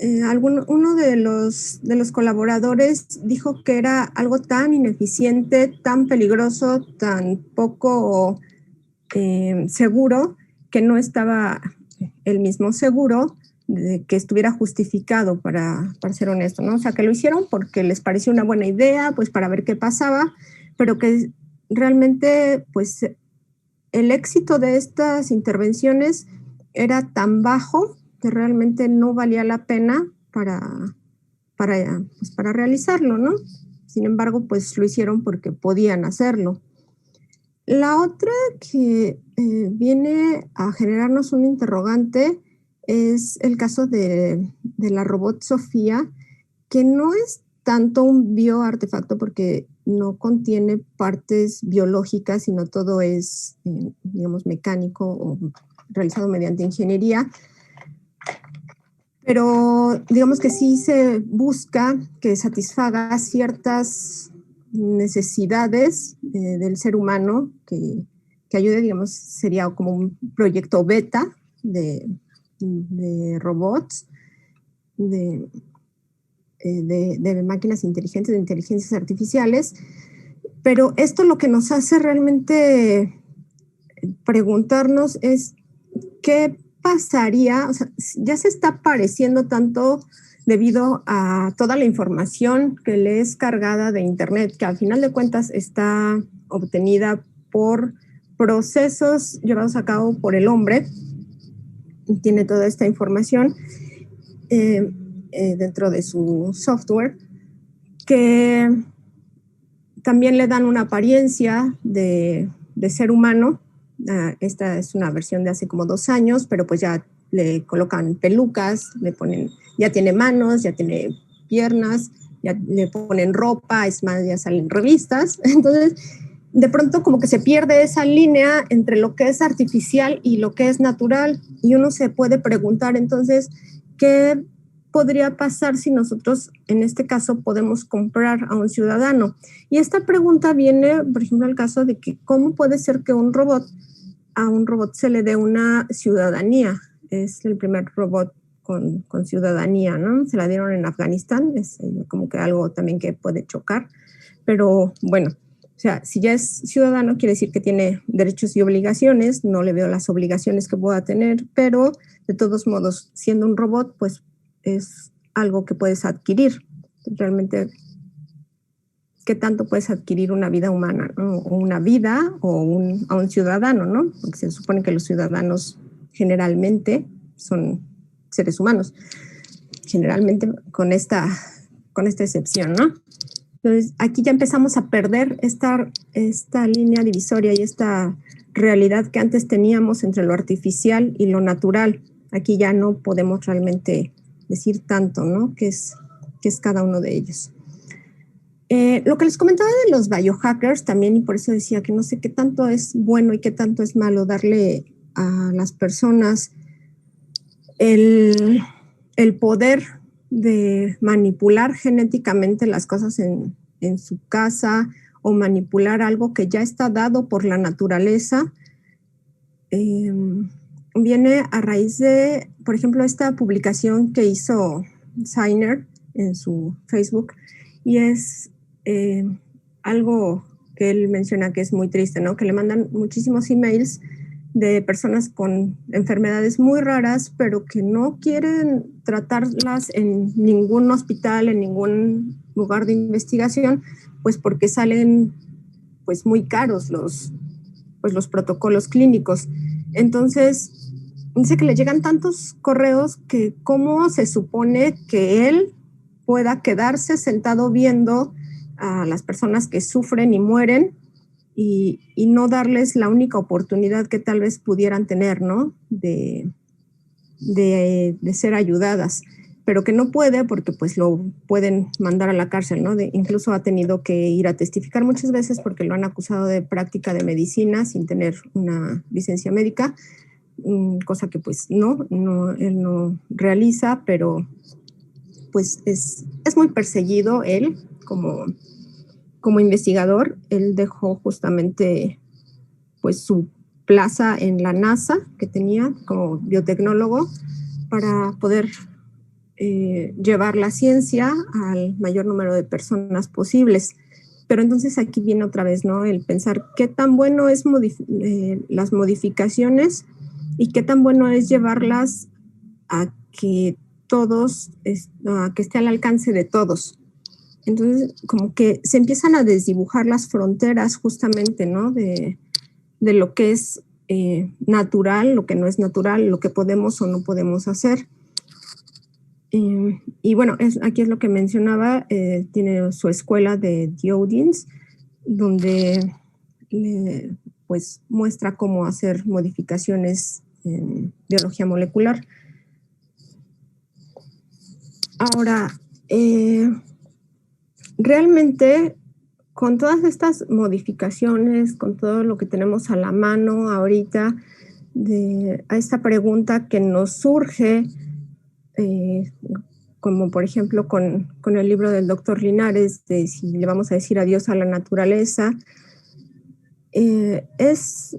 uno de los colaboradores dijo que era algo tan ineficiente, tan peligroso, tan poco seguro, que no estaba el mismo seguro de que estuviera justificado, para ser honesto, ¿no? O sea, que lo hicieron porque les pareció una buena idea, pues para ver qué pasaba, pero que realmente, pues, el éxito de estas intervenciones era tan bajo que realmente no valía la pena para realizarlo, ¿no? Sin embargo, pues lo hicieron porque podían hacerlo. La otra que viene a generarnos un interrogante es el caso de la robot Sofía, que no es tanto un bioartefacto porque no contiene partes biológicas, sino todo es, digamos, mecánico o realizado mediante ingeniería. Pero digamos que sí se busca que satisfaga ciertas necesidades del ser humano, que ayude, digamos, sería como un proyecto beta de robots, de máquinas inteligentes, de inteligencias artificiales. Pero esto lo que nos hace realmente preguntarnos es qué pasaría, o sea, ya se está pareciendo tanto debido a toda la información que le es cargada de Internet, que al final de cuentas está obtenida por procesos llevados a cabo por el hombre, y tiene toda esta información dentro de su software, que también le dan una apariencia de ser humano. Esta es una versión de hace como 2 años, pero pues ya le colocan pelucas, le ponen, ya tiene manos, ya tiene piernas, ya le ponen ropa, es más, ya salen revistas. Entonces, de pronto como que se pierde esa línea entre lo que es artificial y lo que es natural, y uno se puede preguntar entonces, ¿qué podría pasar si nosotros, en este caso, podemos comprar a un ciudadano? Y esta pregunta viene, por ejemplo, al caso de que cómo puede ser que a un robot se le dé una ciudadanía. Es el primer robot con ciudadanía, ¿no? Se la dieron en Afganistán, es como que algo también que puede chocar, pero bueno, o sea, si ya es ciudadano quiere decir que tiene derechos y obligaciones, no le veo las obligaciones que pueda tener, pero de todos modos, siendo un robot, pues es algo que puedes adquirir. Realmente, ¿qué tanto puedes adquirir una vida humana, ¿no? O una vida a un ciudadano, ¿no? Porque se supone que los ciudadanos generalmente son seres humanos, generalmente con esta excepción, ¿no? Entonces, aquí ya empezamos a perder esta línea divisoria y esta realidad que antes teníamos entre lo artificial y lo natural. Aquí ya no podemos realmente decir tanto, ¿no? ¿Qué es cada uno de ellos? Lo que les comentaba de los biohackers también, y por eso decía que no sé qué tanto es bueno y qué tanto es malo darle a las personas el poder de manipular genéticamente las cosas en su casa o manipular algo que ya está dado por la naturaleza. Viene a raíz de, por ejemplo, esta publicación que hizo Sainer en su Facebook, y es algo que él menciona que es muy triste, ¿no? Que le mandan muchísimos emails de personas con enfermedades muy raras, pero que no quieren tratarlas en ningún hospital, en ningún lugar de investigación, pues porque salen pues muy caros los protocolos clínicos. Entonces, dice que le llegan tantos correos que cómo se supone que él pueda quedarse sentado viendo a las personas que sufren y mueren y no darles la única oportunidad que tal vez pudieran tener, ¿no? De ser ayudadas, pero que no puede porque pues lo pueden mandar a la cárcel, ¿no? Incluso ha tenido que ir a testificar muchas veces porque lo han acusado de práctica de medicina sin tener una licencia médica, cosa que pues él no realiza, pero pues es muy perseguido él como investigador. Él dejó justamente pues su plaza en la NASA que tenía como biotecnólogo para poder llevar la ciencia al mayor número de personas posibles. Pero entonces aquí viene otra vez, ¿no? El pensar qué tan bueno es las modificaciones y qué tan bueno es llevarlas a que a que esté al alcance de todos. Entonces, como que se empiezan a desdibujar las fronteras justamente, ¿no? De lo que es natural, lo que no es natural, lo que podemos o no podemos hacer. Y bueno, aquí es lo que mencionaba, tiene su escuela de Diogenes, donde pues muestra cómo hacer modificaciones en biología molecular. Ahora, realmente con todas estas modificaciones, con todo lo que tenemos a la mano ahorita, a esta pregunta que nos surge, como por ejemplo con el libro del doctor Linares, de si le vamos a decir adiós a la naturaleza, es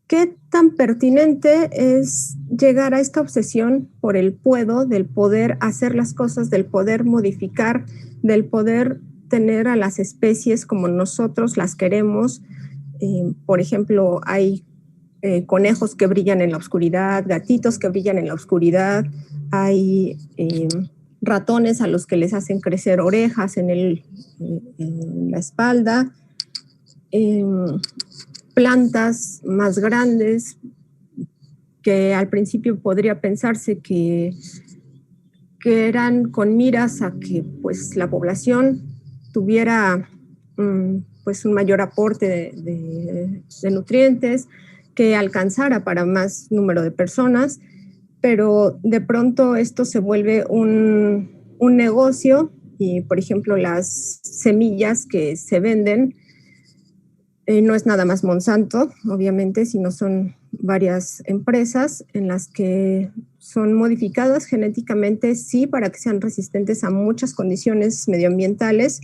qué tan pertinente es llegar a esta obsesión por el puedo, del poder hacer las cosas, del poder modificar, del poder tener a las especies como nosotros las queremos. Por ejemplo, hay conejos que brillan en la oscuridad, gatitos que brillan en la oscuridad, hay ratones a los que les hacen crecer orejas en la espalda, plantas más grandes que al principio podría pensarse que eran con miras a que pues la población tuviera pues un mayor aporte de nutrientes, que alcanzara para más número de personas, pero de pronto esto se vuelve un negocio y, por ejemplo, las semillas que se venden no es nada más Monsanto, obviamente, sino son varias empresas en las que son modificadas genéticamente, sí, para que sean resistentes a muchas condiciones medioambientales,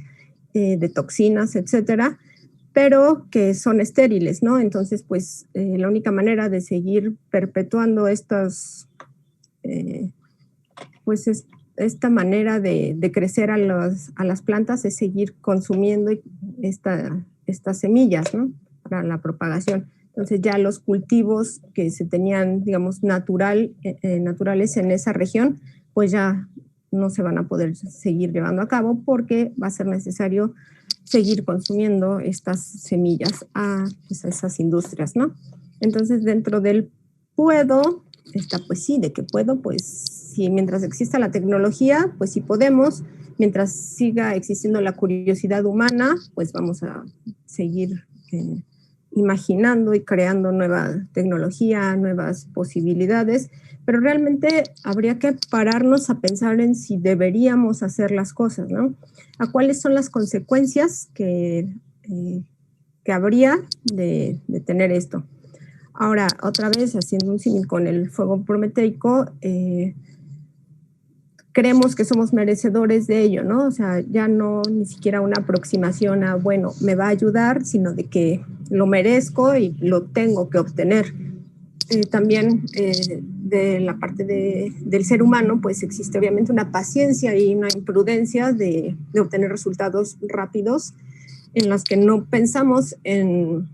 de toxinas, etcétera, pero que son estériles, ¿no? Entonces, pues, la única manera de seguir perpetuando estas, pues, esta manera de crecer a las plantas es seguir consumiendo estas semillas, ¿no? Para la propagación. Entonces ya los cultivos que se tenían, digamos, naturales en esa región, pues ya no se van a poder seguir llevando a cabo porque va a ser necesario seguir consumiendo estas semillas pues a esas industrias, ¿no? Entonces dentro del puedo, está pues sí, de que puedo, pues sí, mientras exista la tecnología, pues sí podemos. Mientras siga existiendo la curiosidad humana, pues vamos a seguir imaginando y creando nueva tecnología, nuevas posibilidades, pero realmente habría que pararnos a pensar en si deberíamos hacer las cosas, ¿no? A cuáles son las consecuencias que habría de tener esto. Ahora, otra vez, haciendo un símil con el fuego prometeico, creemos que somos merecedores de ello, ¿no? O sea, ya no ni siquiera una aproximación a, bueno, me va a ayudar, sino de que lo merezco y lo tengo que obtener. También de la parte del ser humano, pues existe obviamente una paciencia y una imprudencia de obtener resultados rápidos en los que no pensamos en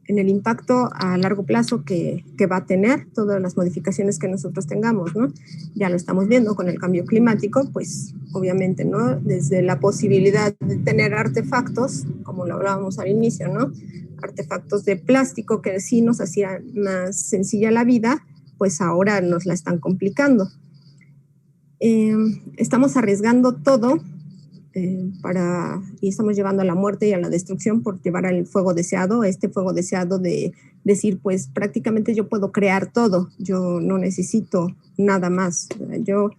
el impacto a largo plazo que va a tener todas las modificaciones que nosotros tengamos, ¿no? Ya lo estamos viendo con el cambio climático, pues obviamente, ¿no? Desde la posibilidad de tener artefactos, como lo hablábamos al inicio, ¿no? Artefactos de plástico que sí nos hacían más sencilla la vida, pues ahora nos la están complicando. Estamos arriesgando todo y estamos llevando a la muerte y a la destrucción por llevar al fuego deseado, este fuego deseado de decir, pues prácticamente yo puedo crear todo, yo no necesito nada más, yo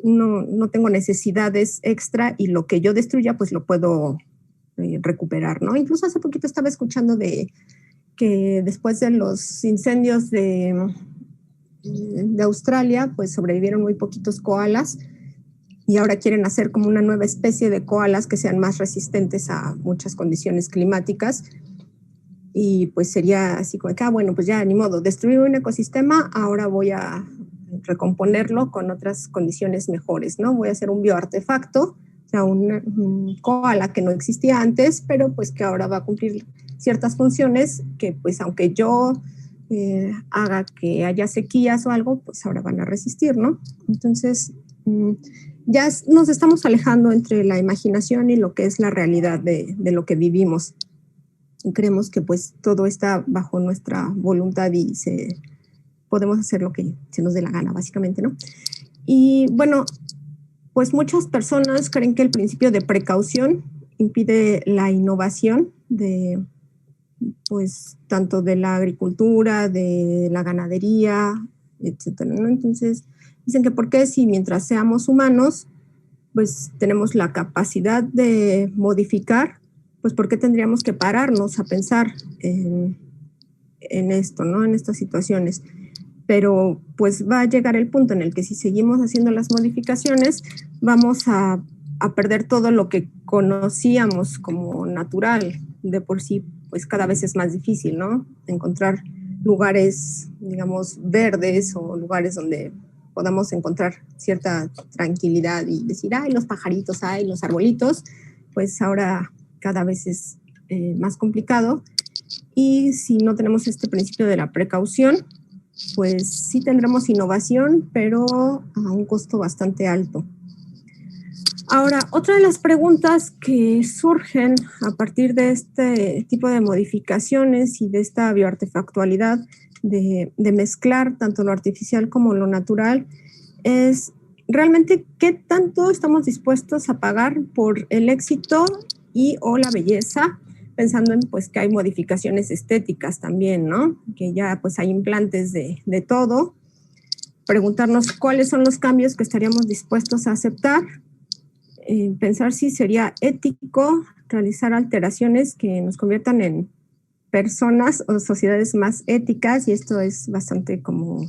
no tengo necesidades extra y lo que yo destruya pues lo puedo recuperar, ¿no? Incluso hace poquito estaba escuchando que después de los incendios de Australia, pues sobrevivieron muy poquitos koalas, y ahora quieren hacer como una nueva especie de koalas que sean más resistentes a muchas condiciones climáticas. Y pues sería así como que, bueno, pues ya ni modo, destruir un ecosistema, ahora voy a recomponerlo con otras condiciones mejores, ¿no? Voy a hacer un bioartefacto, o sea, un koala que no existía antes, pero pues que ahora va a cumplir ciertas funciones que pues aunque yo haga que haya sequías o algo, pues ahora van a resistir, ¿no? Entonces, ya nos estamos alejando entre la imaginación y lo que es la realidad de lo que vivimos. creemos que pues todo está bajo nuestra voluntad y podemos hacer lo que se nos dé la gana, básicamente, ¿no? Y bueno, pues muchas personas creen que el principio de precaución impide la innovación de, pues, tanto de la agricultura, de la ganadería, etcétera, ¿no? Entonces, dicen que por qué si mientras seamos humanos, pues tenemos la capacidad de modificar, pues por qué tendríamos que pararnos a pensar en esto, ¿no? En estas situaciones. Pero pues va a llegar el punto en el que si seguimos haciendo las modificaciones, vamos a perder todo lo que conocíamos como natural. De por sí, pues cada vez es más difícil, ¿no? Encontrar lugares, digamos, verdes o lugares donde podamos encontrar cierta tranquilidad y decir, ay, los pajaritos, ay, los arbolitos, pues ahora cada vez es más complicado. Y si no tenemos este principio de la precaución, pues sí tendremos innovación, pero a un costo bastante alto. Ahora, otra de las preguntas que surgen a partir de este tipo de modificaciones y de esta bioartefactualidad de mezclar tanto lo artificial como lo natural es realmente qué tanto estamos dispuestos a pagar por el éxito y o la belleza, pensando en pues que hay modificaciones estéticas también, ¿no? Que ya pues hay implantes de todo. Preguntarnos cuáles son los cambios que estaríamos dispuestos a aceptar. Pensar si sería ético realizar alteraciones que nos conviertan en personas o sociedades más éticas, y esto es bastante como,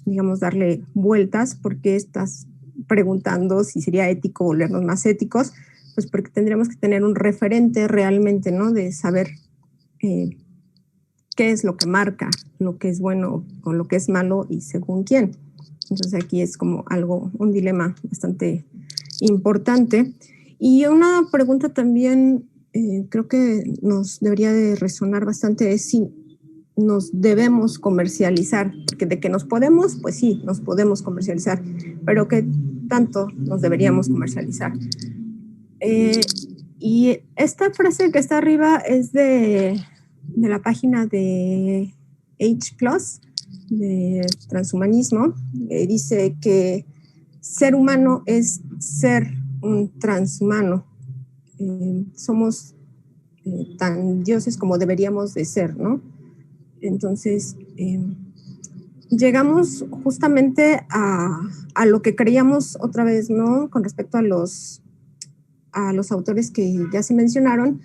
digamos, darle vueltas, porque estás preguntando si sería ético volvernos más éticos, pues porque tendríamos que tener un referente realmente, ¿no? De saber qué es lo que marca, lo que es bueno o lo que es malo y según quién. Entonces aquí es como un dilema bastante importante. Y una pregunta también creo que nos debería de resonar bastante es si nos debemos comercializar, porque de que nos podemos, pues sí, nos podemos comercializar, pero ¿qué tanto nos deberíamos comercializar? Y esta frase que está arriba es de la página de H+, de transhumanismo. Dice que ser humano es ser un transhumano. Somos tan dioses como deberíamos de ser, ¿no? Entonces, llegamos justamente a lo que creíamos otra vez, ¿no? Con respecto a los autores que ya se mencionaron,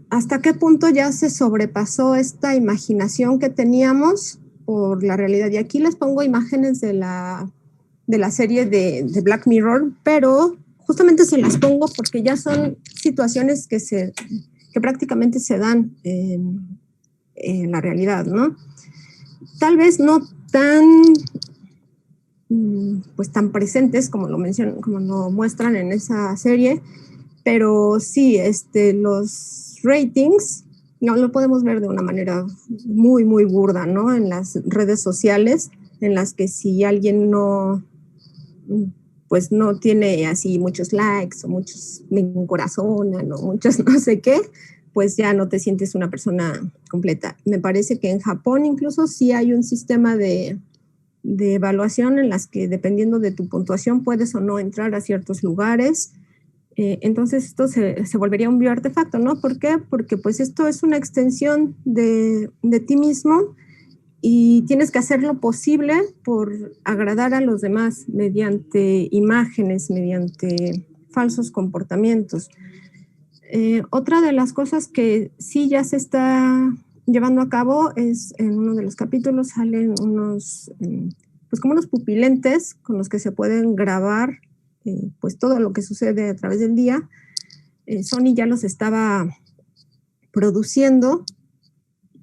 ¿hasta qué punto ya se sobrepasó esta imaginación que teníamos por la realidad? Y aquí les pongo imágenes de la serie de Black Mirror, pero justamente se las pongo porque ya son situaciones que prácticamente se dan en la realidad, ¿no? Tal vez no tan presentes como lo muestran en esa serie, pero sí, los ratings no lo podemos ver de una manera muy, muy burda, ¿no? En las redes sociales, en las que si alguien no tiene así muchos likes o muchos me encorazonan o muchos no sé qué, pues ya no te sientes una persona completa. Me parece que en Japón incluso sí hay un sistema de evaluación en las que dependiendo de tu puntuación puedes o no entrar a ciertos lugares. Entonces esto se volvería un bioartefacto, ¿no? ¿Por qué? Porque pues esto es una extensión de ti mismo y tienes que hacer lo posible por agradar a los demás mediante imágenes, mediante falsos comportamientos. Otra de las cosas que sí ya se está llevando a cabo es en uno de los capítulos salen unos, pues como unos pupilentes con los que se pueden grabar pues todo lo que sucede a través del día. Sony ya los estaba produciendo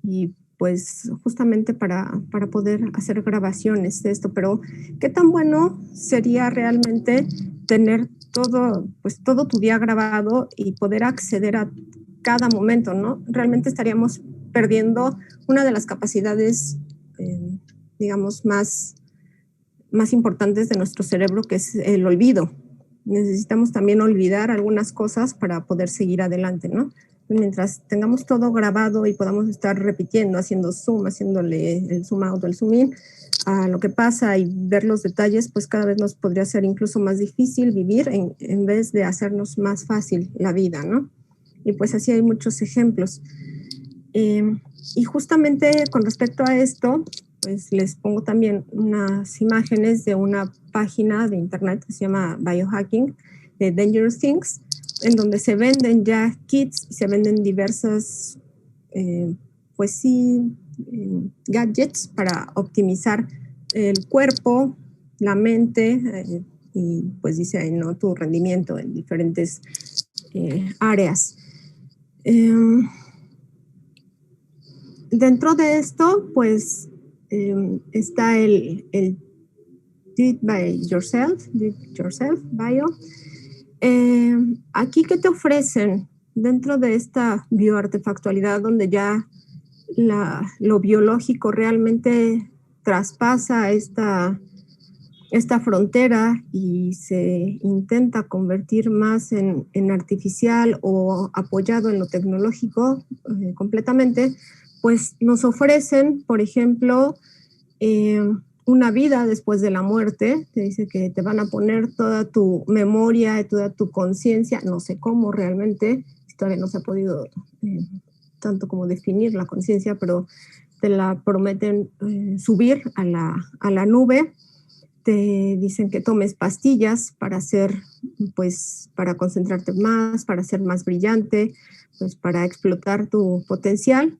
y pues justamente para poder hacer grabaciones de esto, pero qué tan bueno sería realmente tener todo tu día grabado y poder acceder a cada momento, ¿no? Realmente estaríamos perdiendo una de las capacidades, digamos, más importantes de nuestro cerebro, que es el olvido. Necesitamos también olvidar algunas cosas para poder seguir adelante, ¿no? mientras tengamos todo grabado y podamos estar repitiendo, haciendo zoom, haciéndole el zoom out o el zoom in a lo que pasa y ver los detalles, pues cada vez nos podría ser incluso más difícil vivir en vez de hacernos más fácil la vida, ¿no? Y pues así hay muchos ejemplos. Y justamente con respecto a esto, pues les pongo también unas imágenes de una página de internet que se llama Biohacking, de Dangerous Things, en donde se venden ya kits y se venden diversas, pues sí, gadgets para optimizar el cuerpo, la mente, y pues dice ahí, ¿no? Tu rendimiento en diferentes áreas. Dentro de esto, pues, está el Do It Yourself Bio. Aquí, ¿qué te ofrecen dentro de esta bioartefactualidad donde ya lo biológico realmente traspasa esta frontera y se intenta convertir más en artificial o apoyado en lo tecnológico completamente? Pues nos ofrecen, por ejemplo, una vida después de la muerte. Te dice que te van a poner toda tu memoria y toda tu conciencia, no sé cómo realmente, todavía no se ha podido tanto como definir la conciencia, pero te la prometen subir a la nube. Te dicen que tomes pastillas para para concentrarte más, para ser más brillante, pues para explotar tu potencial.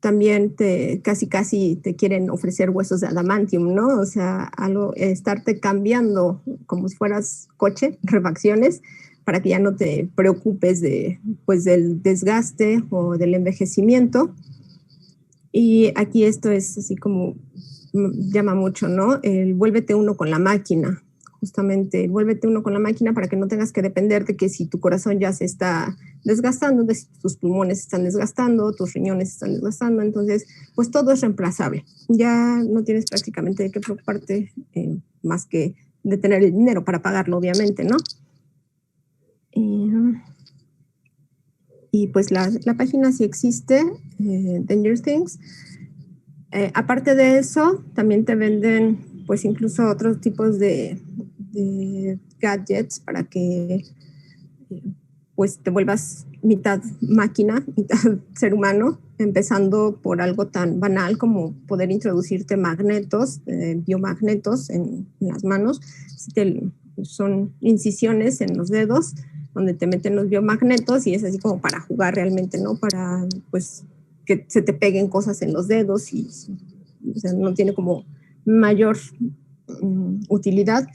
También casi te quieren ofrecer huesos de adamantium, ¿no? O sea, estarte cambiando como si fueras coche, refacciones, para que ya no te preocupes del desgaste o del envejecimiento. Y aquí esto es así como llama mucho, ¿no? Vuélvete uno con la máquina. Justamente, vuélvete uno con la máquina para que no tengas que depender de que si tu corazón ya se está desgastando, de si tus pulmones se están desgastando, tus riñones se están desgastando. Entonces, pues todo es reemplazable. Ya no tienes prácticamente de qué preocuparte más que de tener el dinero para pagarlo, obviamente, ¿no? Y pues la página sí existe, Dangerous Things. Aparte de eso, también te venden pues incluso otros tipos de gadgets para que pues te vuelvas mitad máquina, mitad ser humano, empezando por algo tan banal como poder introducirte magnetos, biomagnetos en las manos. Son incisiones en los dedos donde te meten los biomagnetos y es así como para jugar realmente, ¿no? Para pues que se te peguen cosas en los dedos y o sea, no tiene como mayor utilidad.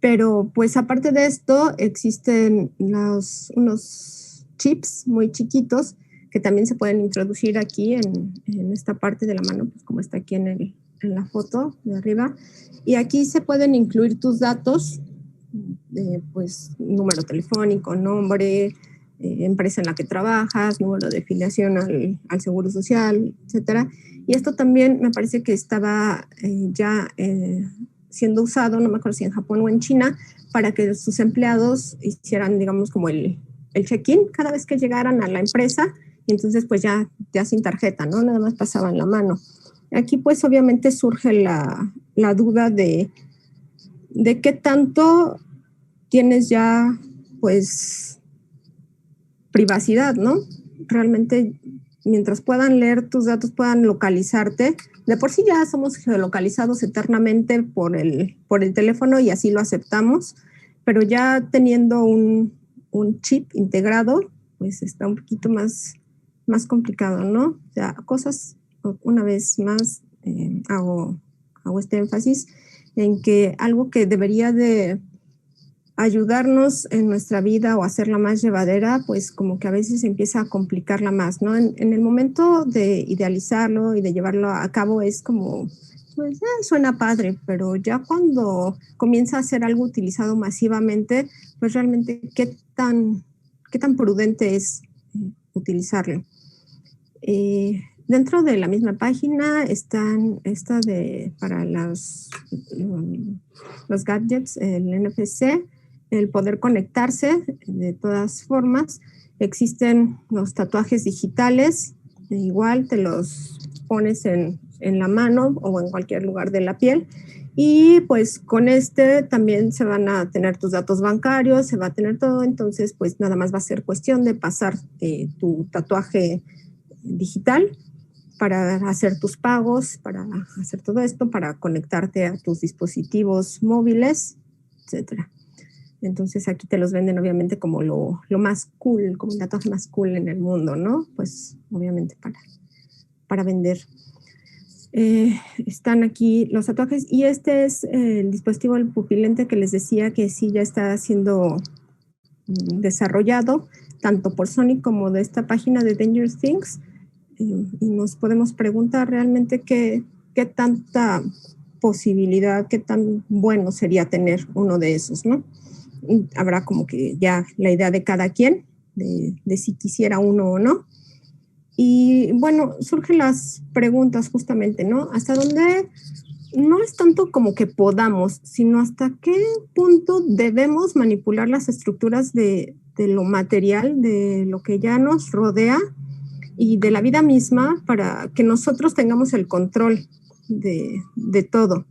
Pero pues aparte de esto existen unos chips muy chiquitos que también se pueden introducir aquí en esta parte de la mano, pues como está aquí en la foto de arriba. Y aquí se pueden incluir tus datos, pues número telefónico, nombre, empresa en la que trabajas, número de afiliación al Seguro Social, etcétera. Y esto también me parece que estaba ya siendo usado, no me acuerdo si en Japón o en China, para que sus empleados hicieran, digamos, como el check-in cada vez que llegaran a la empresa, y entonces pues ya sin tarjeta, ¿no? Nada más pasaban la mano. Aquí pues obviamente surge la duda de qué tanto tienes ya pues privacidad, ¿no? Realmente mientras puedan leer tus datos, puedan localizarte. De por sí ya somos geolocalizados eternamente por el teléfono y así lo aceptamos, pero ya teniendo un chip integrado, pues está un poquito más complicado, ¿no? O sea, cosas, una vez más, hago este énfasis en que algo que debería de ayudarnos en nuestra vida o hacerla más llevadera, pues como que a veces empieza a complicarla más, ¿no? En el momento de idealizarlo y de llevarlo a cabo es como, pues suena padre, pero ya cuando comienza a ser algo utilizado masivamente, pues realmente qué tan prudente es utilizarlo. Dentro de la misma página están para los gadgets, el NFC, el poder conectarse de todas formas, Existen los tatuajes digitales, igual te los pones en la mano o en cualquier lugar de la piel, y pues con este también se van a tener tus datos bancarios, se va a tener todo, entonces pues nada más va a ser cuestión de pasar tu tatuaje digital para hacer tus pagos, para hacer todo esto, para conectarte a tus dispositivos móviles, etcétera. Entonces aquí te los venden obviamente como lo más cool, como el tatuaje más cool en el mundo, ¿no? Pues obviamente para vender. Están aquí los tatuajes y este es el dispositivo del pupilente que les decía que sí ya está siendo desarrollado tanto por Sony como de esta página de Dangerous Things, y nos podemos preguntar realmente qué tanta posibilidad, qué tan bueno sería tener uno de esos, ¿no? Y habrá como que ya la idea de cada quien, de si quisiera uno o no. Y bueno, surgen las preguntas justamente, ¿no? ¿Hasta dónde? No es tanto como que podamos, sino hasta qué punto debemos manipular las estructuras de lo material, de lo que ya nos rodea y de la vida misma para que nosotros tengamos el control de todo.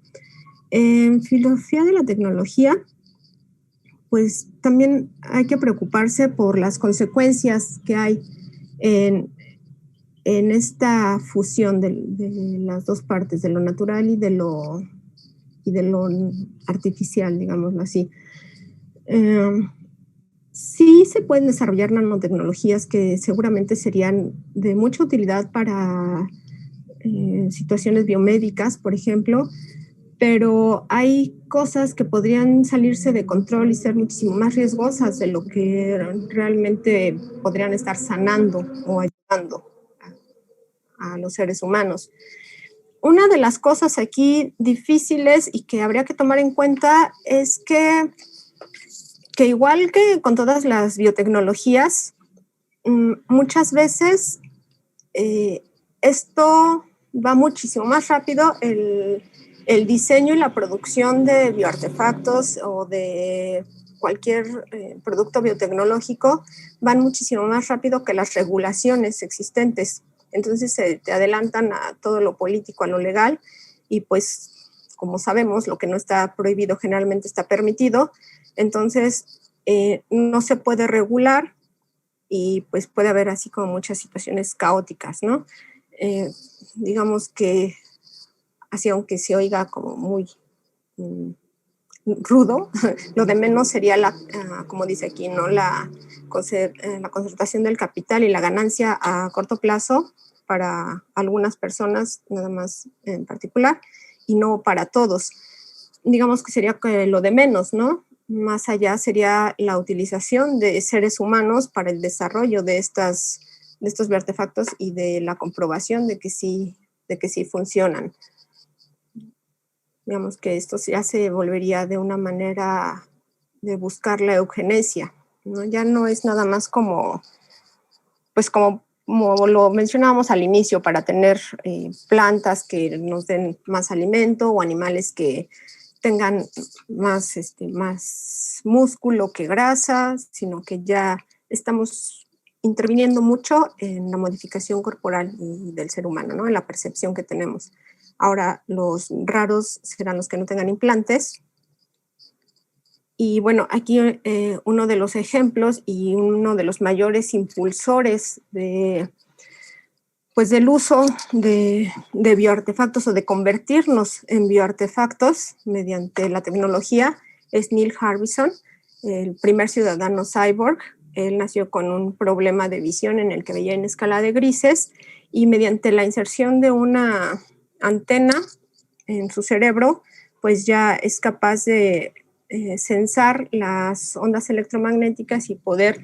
En filosofía de la tecnología, pues también hay que preocuparse por las consecuencias que hay en esta fusión de las dos partes, de lo natural y de lo artificial, digámoslo así. Sí se pueden desarrollar nanotecnologías que seguramente serían de mucha utilidad para situaciones biomédicas, por ejemplo, pero hay cosas que podrían salirse de control y ser muchísimo más riesgosas de lo que realmente podrían estar sanando o ayudando a los seres humanos. Una de las cosas aquí difíciles y que habría que tomar en cuenta es que igual que con todas las biotecnologías, muchas veces esto va muchísimo más rápido, el diseño y la producción de bioartefactos o de cualquier producto biotecnológico van muchísimo más rápido que las regulaciones existentes. Entonces te adelantan a todo lo político, a lo legal, y pues como sabemos, lo que no está prohibido generalmente está permitido. Entonces no se puede regular y pues puede haber así como muchas situaciones caóticas, ¿no? Digamos que así, aunque se oiga como muy rudo, lo de menos sería como dice aquí, ¿no? La concentración del capital y la ganancia a corto plazo para algunas personas, nada más en particular, y no para todos. Digamos que sería lo de menos, ¿no? Más allá sería la utilización de seres humanos para el desarrollo de estos artefactos y de la comprobación de que sí funcionan. Digamos que esto ya se volvería de una manera de buscar la eugenesia, ¿no? Ya no es nada más como lo mencionábamos al inicio, para tener plantas que nos den más alimento o animales que tengan más músculo que grasa, sino que ya estamos interviniendo mucho en la modificación corporal y del ser humano, ¿no? En la percepción que tenemos. Ahora, los raros serán los que no tengan implantes. Y bueno, aquí uno de los ejemplos y uno de los mayores impulsores del uso de bioartefactos o de convertirnos en bioartefactos mediante la tecnología es Neil Harbisson, el primer ciudadano cyborg. Él nació con un problema de visión en el que veía en escala de grises, y mediante la inserción de una antena en su cerebro, pues ya es capaz de sensar las ondas electromagnéticas y poder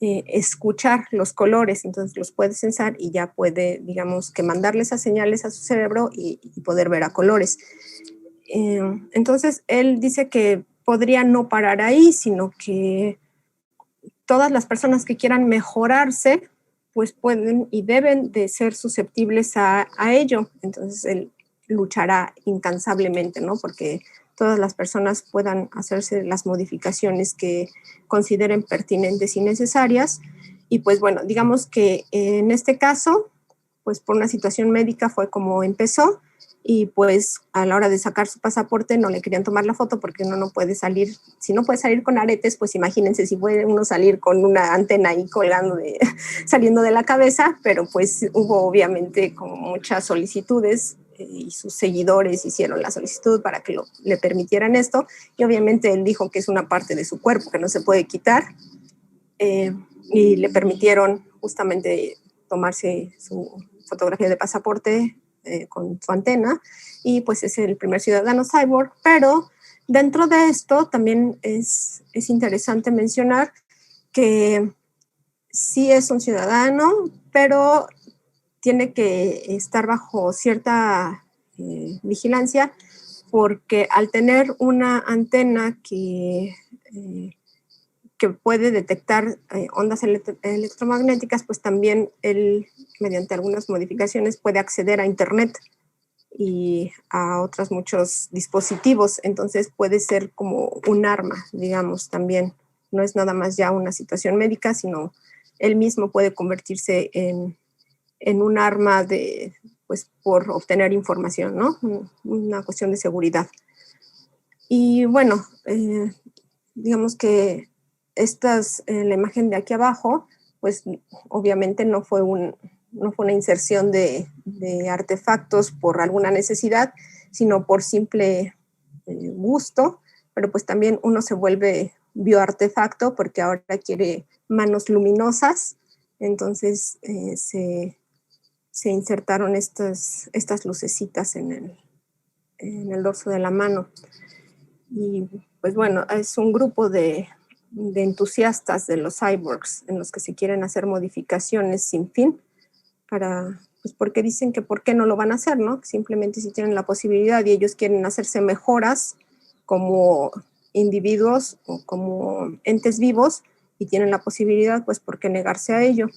escuchar los colores. Entonces los puede sensar y ya puede, digamos, que mandarle esas señales a su cerebro y poder ver a colores. Entonces él dice que podría no parar ahí, sino que todas las personas que quieran mejorarse, pues pueden y deben de ser susceptibles a ello. Entonces él luchará incansablemente, ¿no? Porque todas las personas puedan hacerse las modificaciones que consideren pertinentes y necesarias. Y pues bueno, digamos que en este caso, pues por una situación médica fue como empezó, y pues a la hora de sacar su pasaporte no le querían tomar la foto porque uno no puede salir, si no puede salir con aretes, pues imagínense si puede uno salir con una antena ahí colgando, saliendo de la cabeza, pero pues hubo obviamente como muchas solicitudes y sus seguidores hicieron la solicitud para que le permitieran esto, y obviamente él dijo que es una parte de su cuerpo que no se puede quitar, y le permitieron justamente tomarse su fotografía de pasaporte con su antena, y pues es el primer ciudadano cyborg. Pero dentro de esto también es interesante mencionar que sí es un ciudadano, pero tiene que estar bajo cierta vigilancia, porque al tener una antena que puede detectar ondas electromagnéticas, pues también él, mediante algunas modificaciones, puede acceder a Internet y a otros muchos dispositivos. Entonces puede ser como un arma, digamos, también. No es nada más ya una situación médica, sino él mismo puede convertirse en un arma pues, por obtener información, ¿no? Una cuestión de seguridad. Y bueno, digamos que la imagen de aquí abajo, pues obviamente no fue una inserción de artefactos por alguna necesidad, sino por simple gusto, pero pues también uno se vuelve bioartefacto porque ahora quiere manos luminosas, entonces se insertaron estas lucecitas en el dorso de la mano. Y pues bueno, es un grupo de entusiastas de los cyborgs en los que se quieren hacer modificaciones sin fin, pues porque dicen que por qué no lo van a hacer, ¿no? Simplemente si tienen la posibilidad y ellos quieren hacerse mejoras como individuos o como entes vivos y tienen la posibilidad, pues por qué negarse a ello.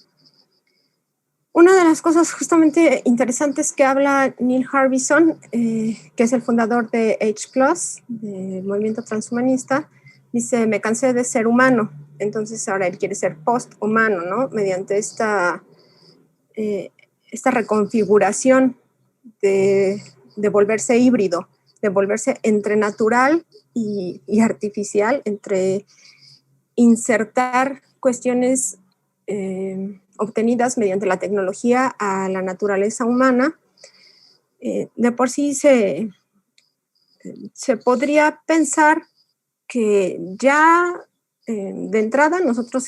Una de las cosas justamente interesantes que habla Neil Harbisson, que es el fundador de H+, del movimiento transhumanista, dice: me cansé de ser humano, entonces ahora él quiere ser post-humano, ¿no? Mediante esta reconfiguración de volverse híbrido, de volverse entre natural y artificial, entre insertar cuestiones obtenidas mediante la tecnología a la naturaleza humana. De por sí se podría pensar que ya de entrada nosotros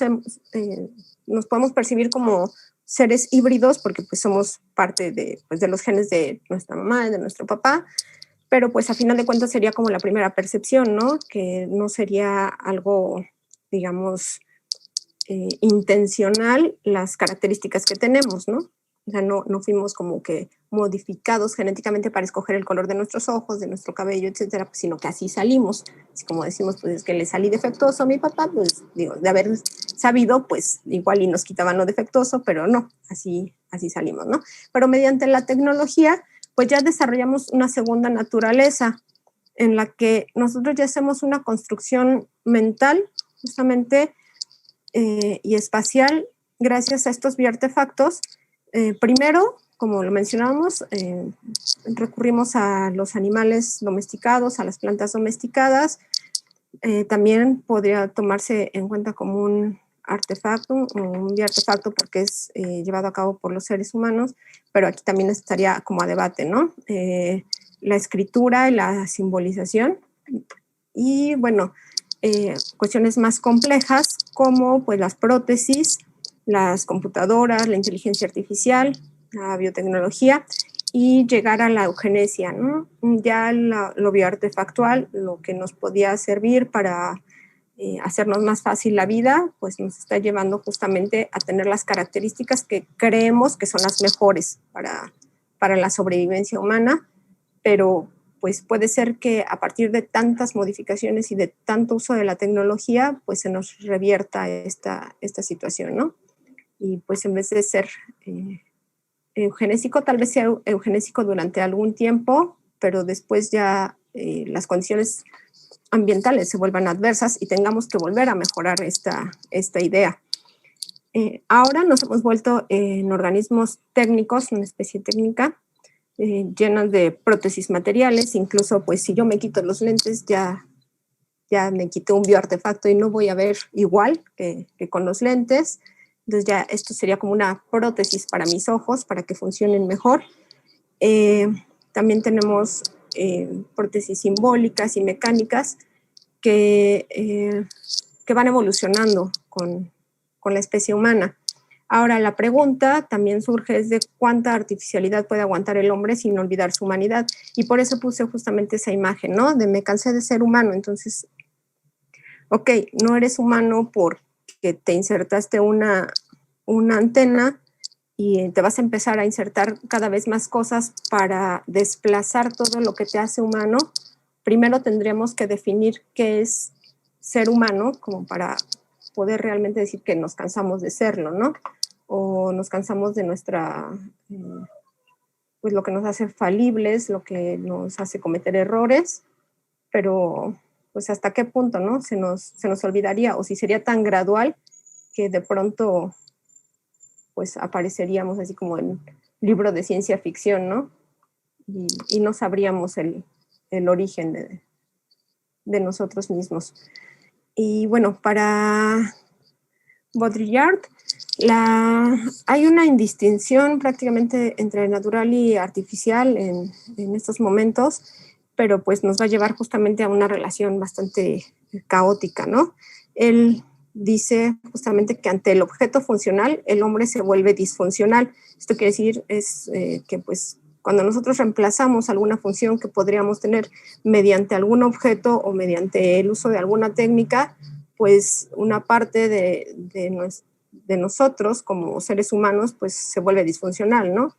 nos podemos percibir como seres híbridos porque pues somos parte de los genes de nuestra mamá y de nuestro papá, pero pues a final de cuentas sería como la primera percepción, ¿no? Que no sería algo, digamos, intencional las características que tenemos, ¿no? O sea, no fuimos como que modificados genéticamente para escoger el color de nuestros ojos, de nuestro cabello, etcétera, sino que así salimos. Así como decimos, pues es que le salí defectuoso a mi papá, pues digo, de haber sabido, pues igual y nos quitaban lo defectuoso, pero no, así salimos, ¿no? Pero mediante la tecnología, pues ya desarrollamos una segunda naturaleza en la que nosotros ya hacemos una construcción mental, justamente, y espacial, gracias a estos bioartefactos. Primero, como lo mencionábamos, recurrimos a los animales domesticados, a las plantas domesticadas. También podría tomarse en cuenta como un artefacto o un bioartefacto porque es llevado a cabo por los seres humanos, pero aquí también estaría como a debate, ¿no? La escritura y la simbolización. Y bueno, cuestiones más complejas como pues las prótesis, las computadoras, la inteligencia artificial, la biotecnología y llegar a la eugenesia, ¿no? Ya lo bioartefactual, lo que nos podía servir para hacernos más fácil la vida, pues nos está llevando justamente a tener las características que creemos que son las mejores para la sobrevivencia humana, pero pues puede ser que a partir de tantas modificaciones y de tanto uso de la tecnología, pues se nos revierta esta situación, ¿no? Y pues en vez de ser eugenésico, tal vez sea eugenésico durante algún tiempo, pero después ya las condiciones ambientales se vuelvan adversas y tengamos que volver a mejorar esta idea. Ahora nos hemos vuelto en organismos técnicos, una especie técnica, llenas de prótesis materiales. Incluso, pues, si yo me quito los lentes, ya me quité un bioartefacto y no voy a ver igual que con los lentes. Entonces ya esto sería como una prótesis para mis ojos, para que funcionen mejor. También tenemos prótesis simbólicas y mecánicas que van evolucionando con la especie humana. Ahora, la pregunta también surge es de cuánta artificialidad puede aguantar el hombre sin olvidar su humanidad. Y por eso puse justamente esa imagen, ¿no? De me cansé de ser humano. Entonces, ok, no eres humano porque te insertaste una antena y te vas a empezar a insertar cada vez más cosas para desplazar todo lo que te hace humano. Primero tendríamos que definir qué es ser humano, como para poder realmente decir que nos cansamos de serlo, ¿no? O nos cansamos de nuestra, pues lo que nos hace falibles, lo que nos hace cometer errores, pero pues hasta qué punto, ¿no? Se nos olvidaría, o si sería tan gradual que de pronto pues apareceríamos así como en libro de ciencia ficción, ¿no? Y no sabríamos el origen de nosotros mismos. Y bueno, para Baudrillard, hay una indistinción prácticamente entre natural y artificial en estos momentos, pero pues nos va a llevar justamente a una relación bastante caótica, ¿no? Él dice justamente que ante el objeto funcional el hombre se vuelve disfuncional. Esto quiere decir que pues cuando nosotros reemplazamos alguna función que podríamos tener mediante algún objeto o mediante el uso de alguna técnica, pues una parte de nosotros como seres humanos pues se vuelve disfuncional, ¿no?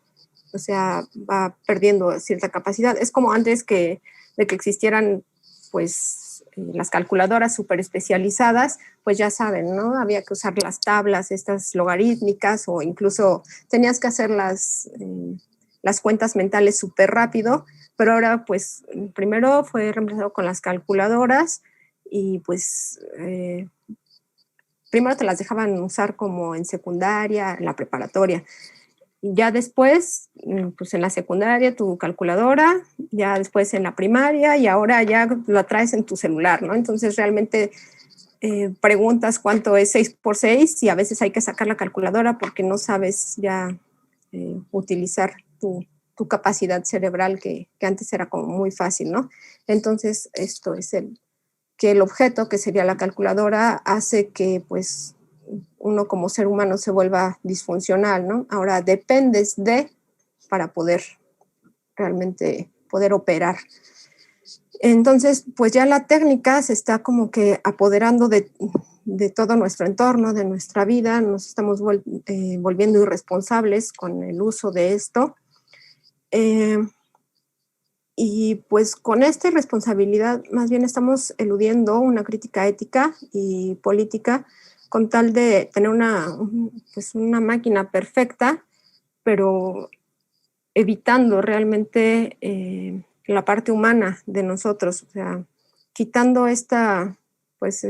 O sea, va perdiendo cierta capacidad. Es como antes de que existieran pues las calculadoras súper especializadas, pues ya saben, ¿no? Había que usar las tablas, estas logarítmicas, o incluso tenías que hacer las cuentas mentales súper rápido, pero ahora pues primero fue reemplazado con las calculadoras y pues primero te las dejaban usar como en secundaria, en la preparatoria. Y ya después, pues en la secundaria tu calculadora, ya después en la primaria y ahora ya la traes en tu celular, ¿no? Entonces realmente preguntas cuánto es 6 por 6 y a veces hay que sacar la calculadora porque no sabes ya utilizar tu capacidad cerebral que antes era como muy fácil, ¿no? Entonces esto es que el objeto, que sería la calculadora, hace que pues uno como ser humano se vuelva disfuncional, ¿no? Ahora dependes para poder realmente poder operar. Entonces, pues ya la técnica se está como que apoderando de todo nuestro entorno, de nuestra vida, nos estamos volviendo irresponsables con el uso de esto. Y pues con esta irresponsabilidad más bien estamos eludiendo una crítica ética y política con tal de tener pues una máquina perfecta, pero evitando realmente la parte humana de nosotros, o sea, quitando pues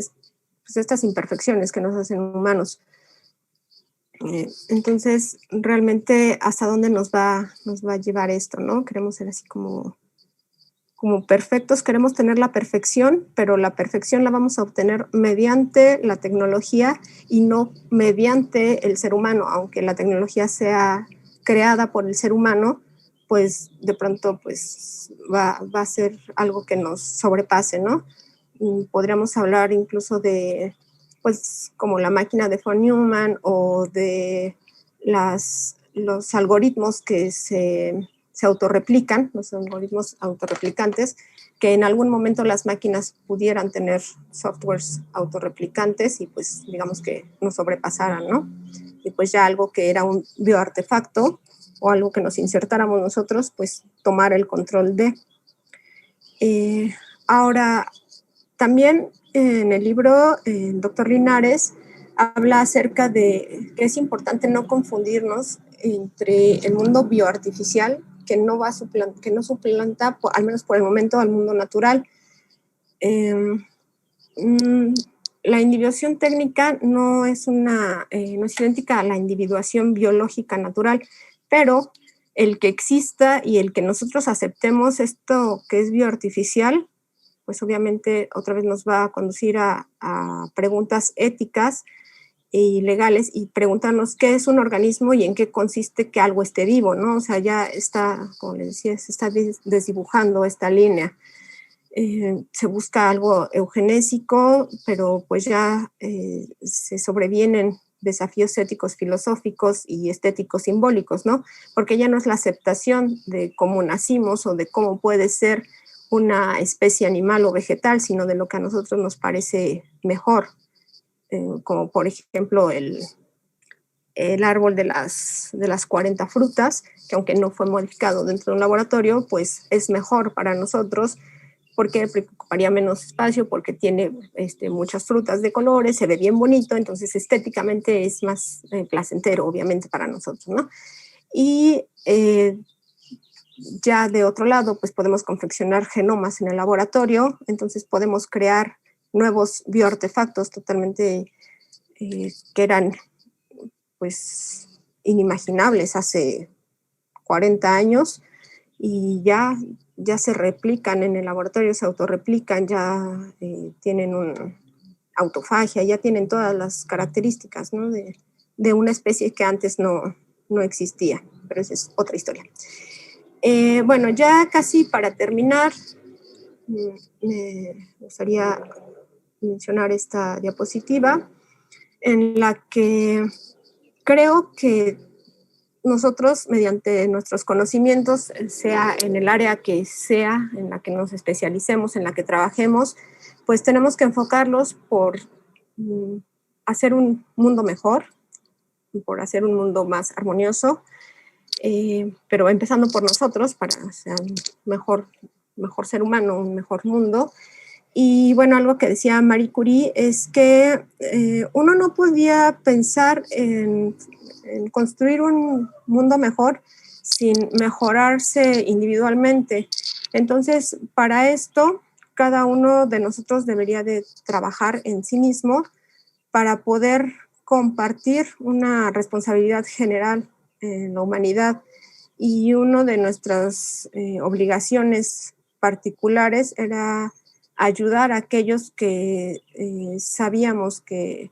estas imperfecciones que nos hacen humanos. Entonces, realmente, ¿hasta dónde nos va a llevar esto, no? Queremos ser así como perfectos, queremos tener la perfección, pero la perfección la vamos a obtener mediante la tecnología y no mediante el ser humano, aunque la tecnología sea creada por el ser humano, pues de pronto pues va a ser algo que nos sobrepase, ¿no? Y podríamos hablar incluso de, pues, como la máquina de von Neumann o de los algoritmos que se autorreplican, los algoritmos autorreplicantes, que en algún momento las máquinas pudieran tener softwares autorreplicantes y pues digamos que nos sobrepasaran, ¿no? Y pues ya algo que era un bioartefacto o algo que nos insertáramos nosotros, pues tomar el control de. Ahora, también en el libro, el doctor Linares habla acerca de que es importante no confundirnos entre el mundo bioartificial, que no suplanta, al menos por el momento, al mundo natural. la individuación técnica no es idéntica a la individuación biológica natural, pero el que exista y el que nosotros aceptemos esto que es bioartificial, pues obviamente otra vez nos va a conducir a preguntas éticas y legales y preguntarnos qué es un organismo y en qué consiste que algo esté vivo, ¿no? O sea, ya está, como les decía, se está desdibujando esta línea. Se busca algo eugenésico, pero pues ya se sobrevienen desafíos éticos, filosóficos y estéticos simbólicos, ¿no? Porque ya no es la aceptación de cómo nacimos o de cómo puede ser una especie animal o vegetal, sino de lo que a nosotros nos parece mejor, como por ejemplo el árbol de las 40 frutas, que aunque no fue modificado dentro de un laboratorio, pues es mejor para nosotros porque ocuparía menos espacio, porque tiene muchas frutas de colores, se ve bien bonito, entonces estéticamente es más placentero, obviamente, para nosotros, ¿no? Y ya de otro lado, pues podemos confeccionar genomas en el laboratorio, entonces podemos crear nuevos bioartefactos totalmente que eran, pues, inimaginables hace 40 años, y ya se replican en el laboratorio, se autorreplican, ya tienen autofagia, ya tienen todas las características, ¿no? de una especie que antes no existía, pero esa es otra historia. Bueno, ya casi para terminar, me gustaría mencionar esta diapositiva en la que creo que nosotros, mediante nuestros conocimientos, sea en el área que sea, en la que nos especialicemos, en la que trabajemos, pues tenemos que enfocarlos por hacer un mundo mejor, por hacer un mundo más armonioso, pero empezando por nosotros para ser un mejor ser humano, un mejor mundo. Y bueno, algo que decía Marie Curie es que uno no podía pensar en construir un mundo mejor sin mejorarse individualmente. Entonces, para esto, cada uno de nosotros debería de trabajar en sí mismo para poder compartir una responsabilidad general en la humanidad. Y una de nuestras obligaciones particulares era ayudar a aquellos que sabíamos que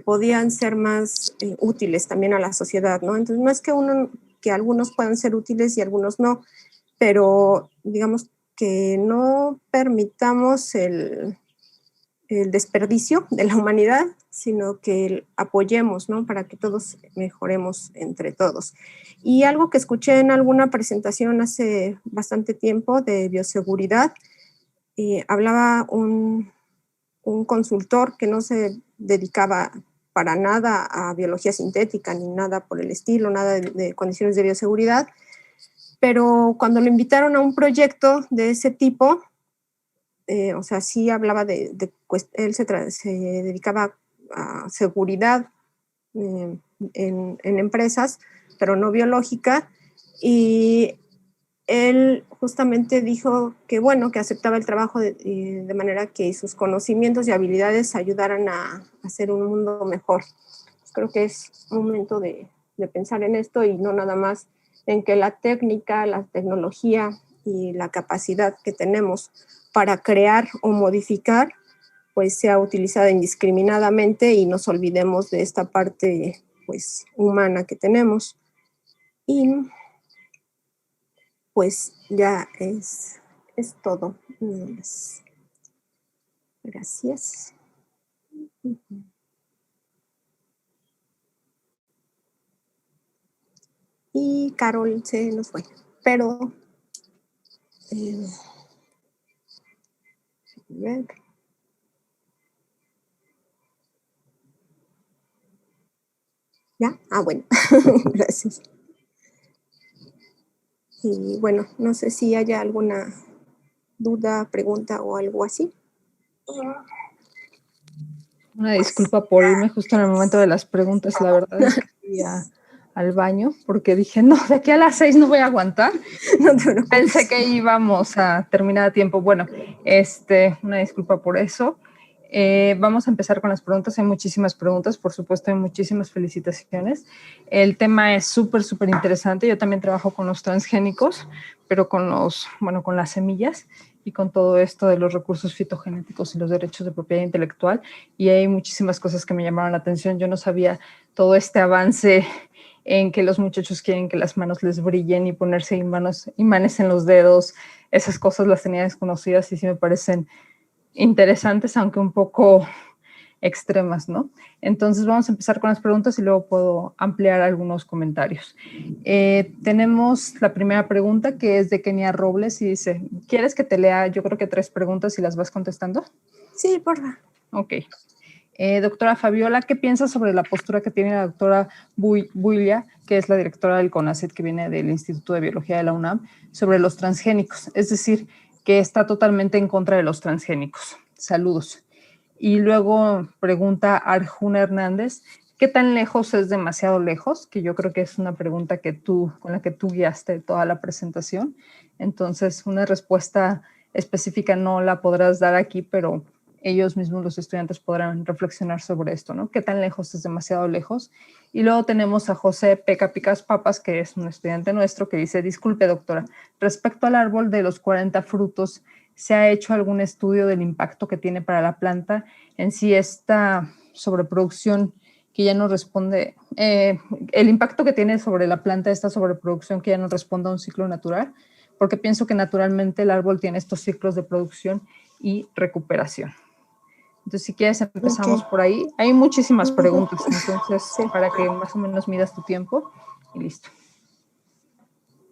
podían ser más útiles también a la sociedad, ¿no? Entonces, no es que algunos puedan ser útiles y algunos no, pero digamos que no permitamos el desperdicio de la humanidad, sino que apoyemos, ¿no? Para que todos mejoremos entre todos. Y algo que escuché en alguna presentación hace bastante tiempo de bioseguridad, hablaba un consultor que no se dedicaba para nada a biología sintética ni nada por el estilo, nada de condiciones de bioseguridad, pero cuando lo invitaron a un proyecto de ese tipo, o sea, sí hablaba él se dedicaba a seguridad en empresas, pero no biológica, y él justamente dijo que bueno, que aceptaba el trabajo de manera que sus conocimientos y habilidades ayudaran a hacer un mundo mejor. Creo que es un momento de pensar en esto y no nada más en que la técnica, la tecnología y la capacidad que tenemos para crear o modificar pues sea utilizada indiscriminadamente y nos olvidemos de esta parte pues humana que tenemos. Y pues ya es todo. Gracias. Y Carol se nos fue, pero ¿ya? Bueno, gracias. Y bueno, no sé si haya alguna duda, pregunta o algo así. Una disculpa por irme justo en el momento de las preguntas, la verdad es que fui al baño porque dije, no, de aquí a las 6 no voy a aguantar. No, pensé que íbamos a terminar a tiempo. Bueno, una disculpa por eso. Vamos a empezar con las preguntas. Hay muchísimas preguntas, por supuesto, hay muchísimas felicitaciones. El tema es súper, súper interesante. Yo también trabajo con los transgénicos, pero con las semillas y con todo esto de los recursos fitogenéticos y los derechos de propiedad intelectual. Y hay muchísimas cosas que me llamaron la atención. Yo no sabía todo este avance en que los muchachos quieren que las manos les brillen y ponerse imanes en los dedos. Esas cosas las tenía desconocidas y sí me parecen interesantes, aunque un poco extremas, ¿no? Entonces vamos a empezar con las preguntas y luego puedo ampliar algunos comentarios. Tenemos la primera pregunta, que es de Kenia Robles y dice, ¿quieres que te lea yo creo que 3 preguntas y las vas contestando? Sí, por favor. Ok. Doctora Fabiola, ¿qué piensas sobre la postura que tiene la doctora Builla, que es la directora del CONACYT, que viene del Instituto de Biología de la UNAM, sobre los transgénicos? Es decir, que está totalmente en contra de los transgénicos. Saludos. Y luego pregunta Arjuna Hernández, ¿qué tan lejos es demasiado lejos? Que yo creo que es una pregunta con la que tú guiaste toda la presentación. Entonces, una respuesta específica no la podrás dar aquí, pero ellos mismos, los estudiantes, podrán reflexionar sobre esto, ¿no? ¿Qué tan lejos es demasiado lejos? Y luego tenemos a José Peca Picas Papas, que es un estudiante nuestro, que dice, disculpe, doctora, respecto al árbol de los 40 frutos, ¿se ha hecho algún estudio del impacto que tiene para la planta en sí esta sobreproducción que ya no responde, el impacto que tiene sobre la planta esta sobreproducción que ya no responde a un ciclo natural? Porque pienso que naturalmente el árbol tiene estos ciclos de producción y recuperación. Entonces, si quieres, empezamos por ahí. Hay muchísimas preguntas, entonces, sí, para que más o menos midas tu tiempo y listo.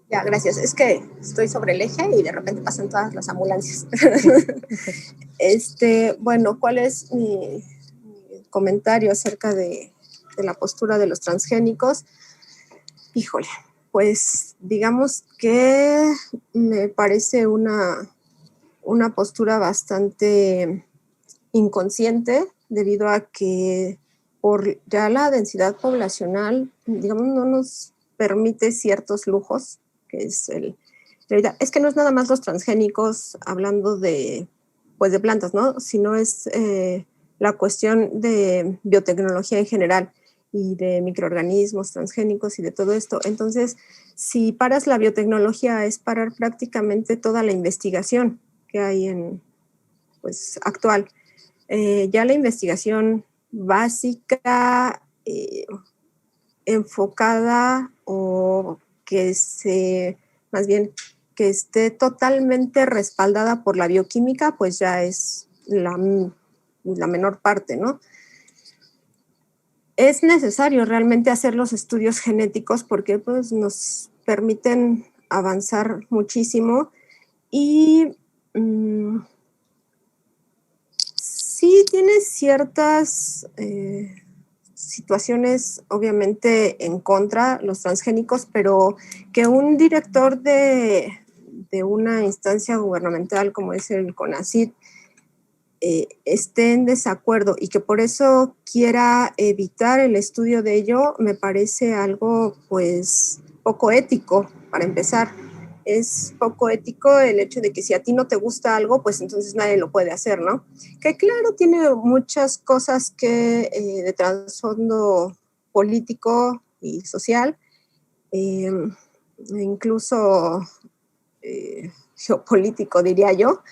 Ya, gracias. Es que estoy sobre el eje y de repente pasan todas las ambulancias. Sí, bueno, ¿cuál es mi comentario acerca de la postura de los transgénicos? Híjole, pues digamos que me parece una postura bastante inconsciente, debido a que por ya la densidad poblacional, digamos, no nos permite ciertos lujos, que es es que no es nada más los transgénicos hablando de plantas, ¿no? Sino es la cuestión de biotecnología en general y de microorganismos transgénicos y de todo esto. Entonces, si paras la biotecnología, es parar prácticamente toda la investigación que hay actual. Ya la investigación básica, enfocada, o más bien, que esté totalmente respaldada por la bioquímica, pues ya es la menor parte, ¿no? Es necesario realmente hacer los estudios genéticos porque pues, nos permiten avanzar muchísimo y sí tiene ciertas situaciones obviamente en contra los transgénicos, pero que un director de una instancia gubernamental como es el CONACYT esté en desacuerdo y que por eso quiera evitar el estudio de ello, me parece algo pues poco ético. Para empezar, es poco ético el hecho de que si a ti no te gusta algo, pues entonces nadie lo puede hacer, ¿no? Que claro, tiene muchas cosas que de trasfondo político y social, incluso geopolítico, diría yo,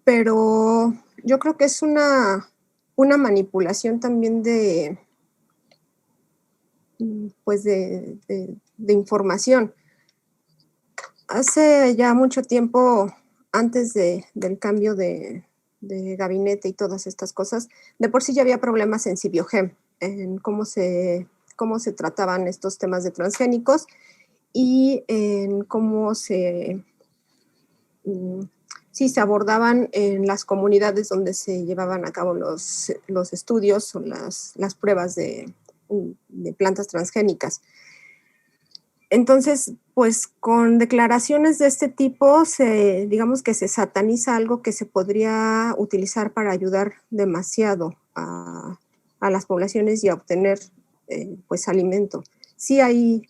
pero yo creo que es una manipulación también de información. Hace ya mucho tiempo, antes del cambio de gabinete y todas estas cosas, de por sí ya había problemas en Cibiogem, en cómo se trataban estos temas de transgénicos y en cómo se abordaban en las comunidades donde se llevaban a cabo los estudios o las pruebas de plantas transgénicas. Entonces, pues con declaraciones de este tipo, digamos que se sataniza algo que se podría utilizar para ayudar demasiado a las poblaciones y a obtener pues alimento. Sí hay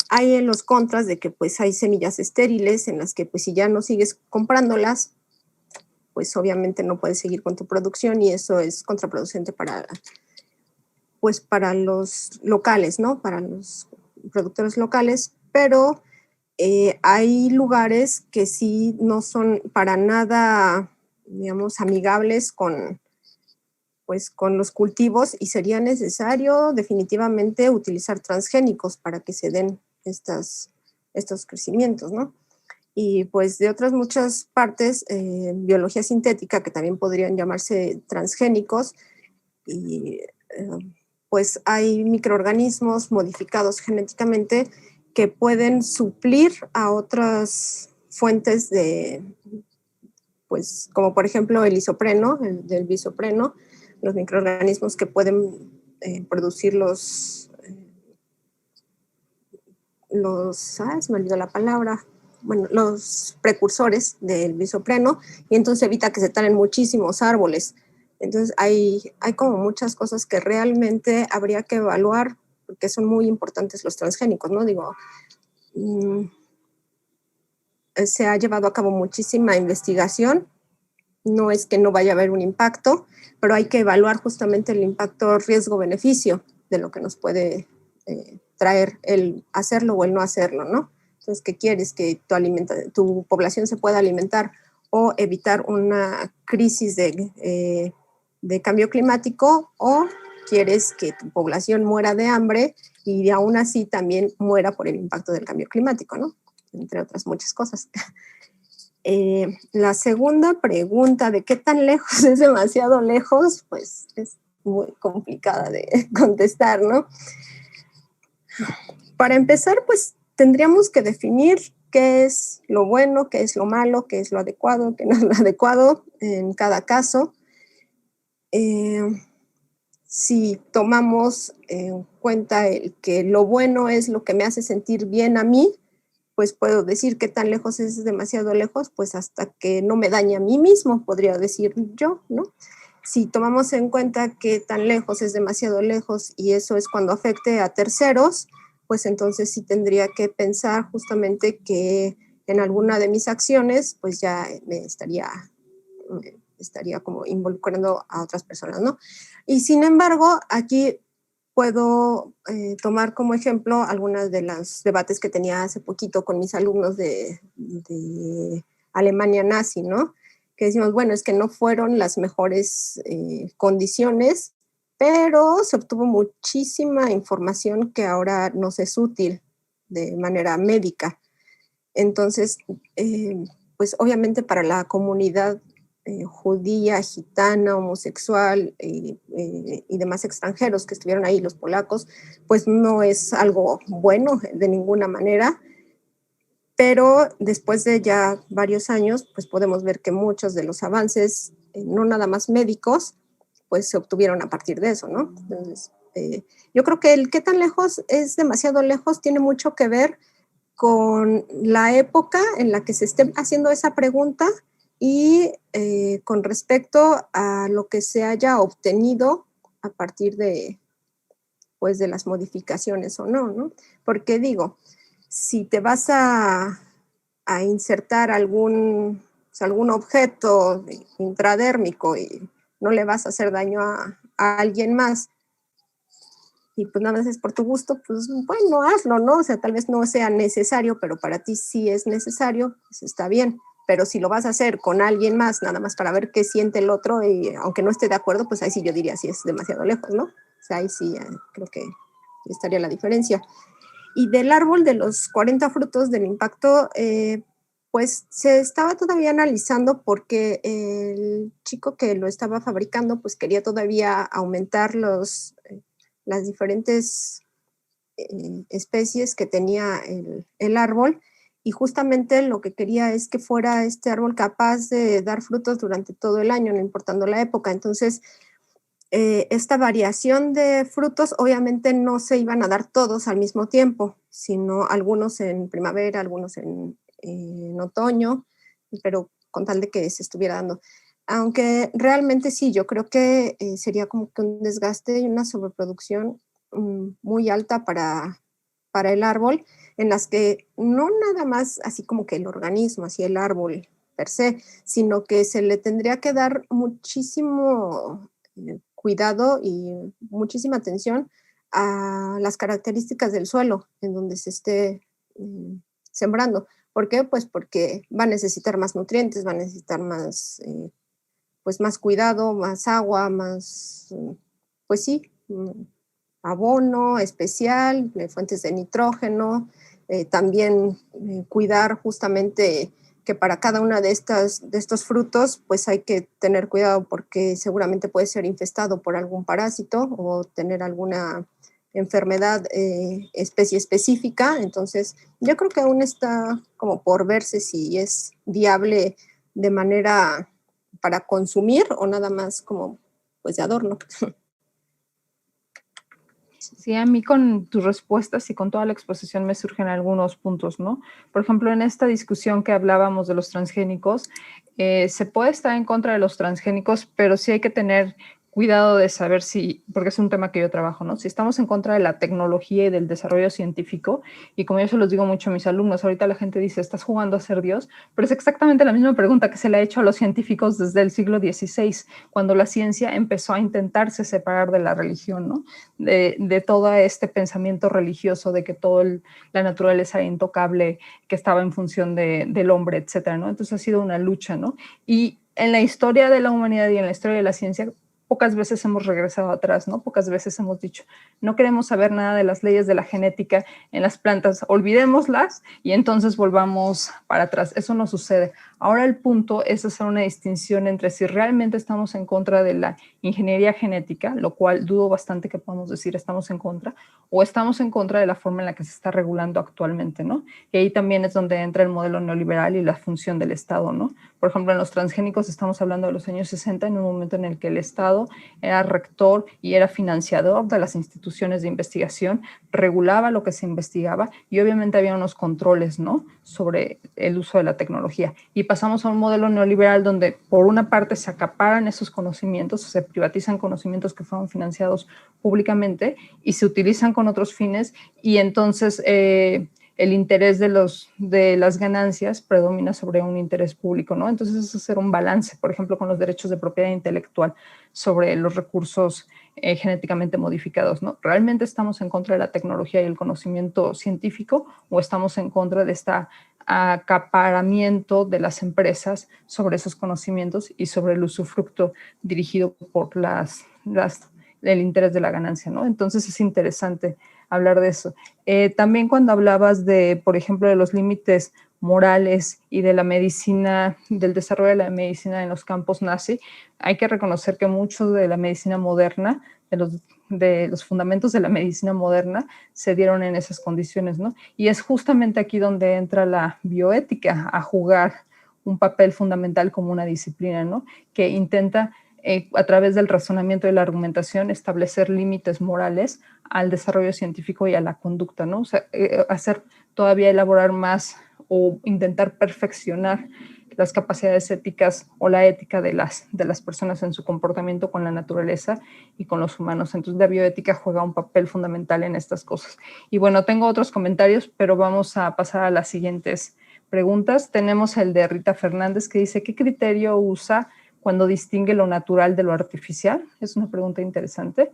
en los contras de que pues hay semillas estériles en las que pues si ya no sigues comprándolas, pues obviamente no puedes seguir con tu producción y eso es contraproducente para, pues para los locales, ¿no? Para los productores locales, pero hay lugares que sí no son para nada, digamos, amigables con, pues, con los cultivos y sería necesario definitivamente utilizar transgénicos para que se den estos crecimientos, ¿no? Y pues de otras muchas partes, biología sintética, que también podrían llamarse transgénicos, y pues hay microorganismos modificados genéticamente que pueden suplir a otras fuentes de, pues como por ejemplo el isopreno, el del bisopreno, los microorganismos que pueden producir se me olvidó la palabra, bueno, los precursores del bisopreno, y entonces evita que se talen muchísimos árboles. Entonces hay como muchas cosas que realmente habría que evaluar, porque son muy importantes los transgénicos, ¿no? Digo, se ha llevado a cabo muchísima investigación, no es que no vaya a haber un impacto, pero hay que evaluar justamente el impacto riesgo-beneficio de lo que nos puede traer el hacerlo o el no hacerlo, ¿no? Entonces, ¿qué quieres? Que tu población se pueda alimentar o evitar una crisis de cambio climático, o quieres que tu población muera de hambre y aún así también muera por el impacto del cambio climático, ¿no? Entre otras muchas cosas. La segunda pregunta de qué tan lejos es demasiado lejos, pues es muy complicada de contestar, ¿no? Para empezar, pues tendríamos que definir qué es lo bueno, qué es lo malo, qué es lo adecuado, qué no es lo adecuado en cada caso. Si tomamos en cuenta el que lo bueno es lo que me hace sentir bien a mí, pues puedo decir qué tan lejos es demasiado lejos, pues hasta que no me dañe a mí mismo, podría decir yo, ¿no? Si tomamos en cuenta qué tan lejos es demasiado lejos y eso es cuando afecte a terceros, pues entonces sí tendría que pensar justamente que en alguna de mis acciones, pues ya me estaría como involucrando a otras personas, ¿no? Y sin embargo, aquí puedo tomar como ejemplo algunos de los debates que tenía hace poquito con mis alumnos de Alemania nazi, ¿no? Que decimos, bueno, es que no fueron las mejores condiciones, pero se obtuvo muchísima información que ahora nos es útil de manera médica. Entonces, pues obviamente para la comunidad judía, gitana, homosexual y demás extranjeros que estuvieron ahí, los polacos, pues no es algo bueno de ninguna manera, pero después de ya varios años, pues podemos ver que muchos de los avances, no nada más médicos, pues se obtuvieron a partir de eso, ¿no? Entonces, yo creo que el qué tan lejos es demasiado lejos tiene mucho que ver con la época en la que se esté haciendo esa pregunta y con respecto a lo que se haya obtenido a partir de, pues, de las modificaciones o no, ¿no? Porque digo, si te vas a insertar algún objeto intradérmico y no le vas a hacer daño a alguien más, y pues nada más es por tu gusto, pues bueno, hazlo, ¿no? O sea, tal vez no sea necesario, pero para ti sí es necesario, pues está bien. Pero si lo vas a hacer con alguien más, nada más para ver qué siente el otro, y aunque no esté de acuerdo, pues ahí sí yo diría sí es demasiado lejos, ¿no? O sea, ahí sí creo que estaría la diferencia. Y del árbol de los 40 frutos del impacto, pues se estaba todavía analizando porque el chico que lo estaba fabricando, pues quería todavía aumentar las diferentes especies que tenía el árbol, y justamente lo que quería es que fuera este árbol capaz de dar frutos durante todo el año, no importando la época. Entonces, esta variación de frutos obviamente no se iban a dar todos al mismo tiempo, sino algunos en primavera, algunos en otoño, pero con tal de que se estuviera dando. Aunque realmente sí, yo creo que sería como que un desgaste y una sobreproducción muy alta para el árbol, en las que no nada más así como que el organismo, así el árbol per se, sino que se le tendría que dar muchísimo cuidado y muchísima atención a las características del suelo en donde se esté sembrando. ¿Por qué? Pues porque va a necesitar más nutrientes, va a necesitar más, pues más cuidado, más agua, más, pues sí, abono especial, fuentes de nitrógeno, también cuidar justamente que para cada una de estos frutos, pues hay que tener cuidado porque seguramente puede ser infestado por algún parásito o tener alguna enfermedad especie específica. Entonces, yo creo que aún está como por verse si es viable de manera para consumir o nada más como pues de adorno. Sí, a mí con tus respuestas y con toda la exposición me surgen algunos puntos, ¿no? Por ejemplo, en esta discusión que hablábamos de los transgénicos, se puede estar en contra de los transgénicos, pero sí hay que tener cuidado de saber si, porque es un tema que yo trabajo, ¿no? Si estamos en contra de la tecnología y del desarrollo científico, y como yo se los digo mucho a mis alumnos, ahorita la gente dice, estás jugando a ser Dios, pero es exactamente la misma pregunta que se le ha hecho a los científicos desde el siglo XVI, cuando la ciencia empezó a intentarse separar de la religión, ¿no? De todo este pensamiento religioso de que toda la naturaleza era intocable, que estaba en función del hombre, etcétera, ¿no? Entonces ha sido una lucha, ¿no? Y en la historia de la humanidad y en la historia de la ciencia, pocas veces hemos regresado atrás, ¿no? Pocas veces hemos dicho, no queremos saber nada de las leyes de la genética en las plantas, olvidémoslas y entonces volvamos para atrás. Eso no sucede. Ahora el punto es hacer una distinción entre si realmente estamos en contra de la ingeniería genética, lo cual dudo bastante que podamos decir estamos en contra, o estamos en contra de la forma en la que se está regulando actualmente, ¿no? Y ahí también es donde entra el modelo neoliberal y la función del Estado, ¿no? Por ejemplo, en los transgénicos estamos hablando de los años 60, en un momento en el que el Estado era rector y era financiador de las instituciones de investigación, regulaba lo que se investigaba y obviamente había unos controles, ¿no? Sobre el uso de la tecnología. Y pasamos a un modelo neoliberal donde por una parte se acaparan esos conocimientos, se privatizan conocimientos que fueron financiados públicamente y se utilizan con otros fines y entonces el interés de las ganancias predomina sobre un interés público, ¿no? Entonces es hacer un balance, por ejemplo, con los derechos de propiedad intelectual sobre los recursos genéticamente modificados, ¿no? ¿Realmente estamos en contra de la tecnología y el conocimiento científico o estamos en contra de este acaparamiento de las empresas sobre esos conocimientos y sobre el usufructo dirigido por el interés de la ganancia, ¿no? Entonces es interesante hablar de eso. También cuando hablabas de, por ejemplo, de los límites morales y de la medicina, del desarrollo de la medicina en los campos nazi, hay que reconocer que mucho de la medicina moderna, de los fundamentos de la medicina moderna, se dieron en esas condiciones, ¿no? Y es justamente aquí donde entra la bioética a jugar un papel fundamental como una disciplina, ¿no? Que intenta a través del razonamiento y la argumentación, establecer límites morales al desarrollo científico y a la conducta, ¿no? O sea, hacer todavía elaborar más o intentar perfeccionar las capacidades éticas o la ética de las personas en su comportamiento con la naturaleza y con los humanos. Entonces, la bioética juega un papel fundamental en estas cosas. Y bueno, tengo otros comentarios, pero vamos a pasar a las siguientes preguntas. Tenemos el de Rita Fernández que dice, ¿qué criterio usa cuando distingue lo natural de lo artificial? Es una pregunta interesante.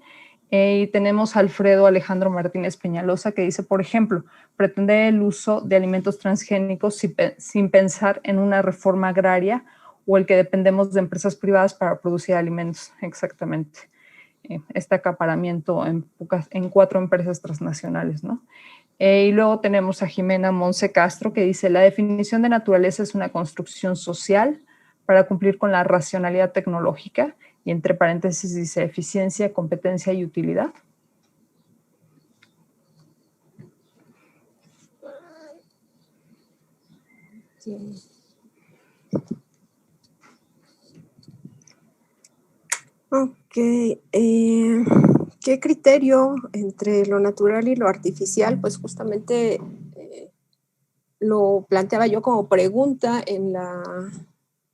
Y tenemos a Alfredo Alejandro Martínez Peñalosa que dice, por ejemplo, pretender el uso de alimentos transgénicos sin pensar en una reforma agraria o el que dependemos de empresas privadas para producir alimentos. Exactamente. Este acaparamiento en 4 empresas transnacionales, ¿no? Y luego tenemos a Jimena Monse Castro que dice, la definición de naturaleza es una construcción social para cumplir con la racionalidad tecnológica, y entre paréntesis dice eficiencia, competencia y utilidad. Sí. Ok, ¿qué criterio entre lo natural y lo artificial? Pues justamente lo planteaba yo como pregunta en la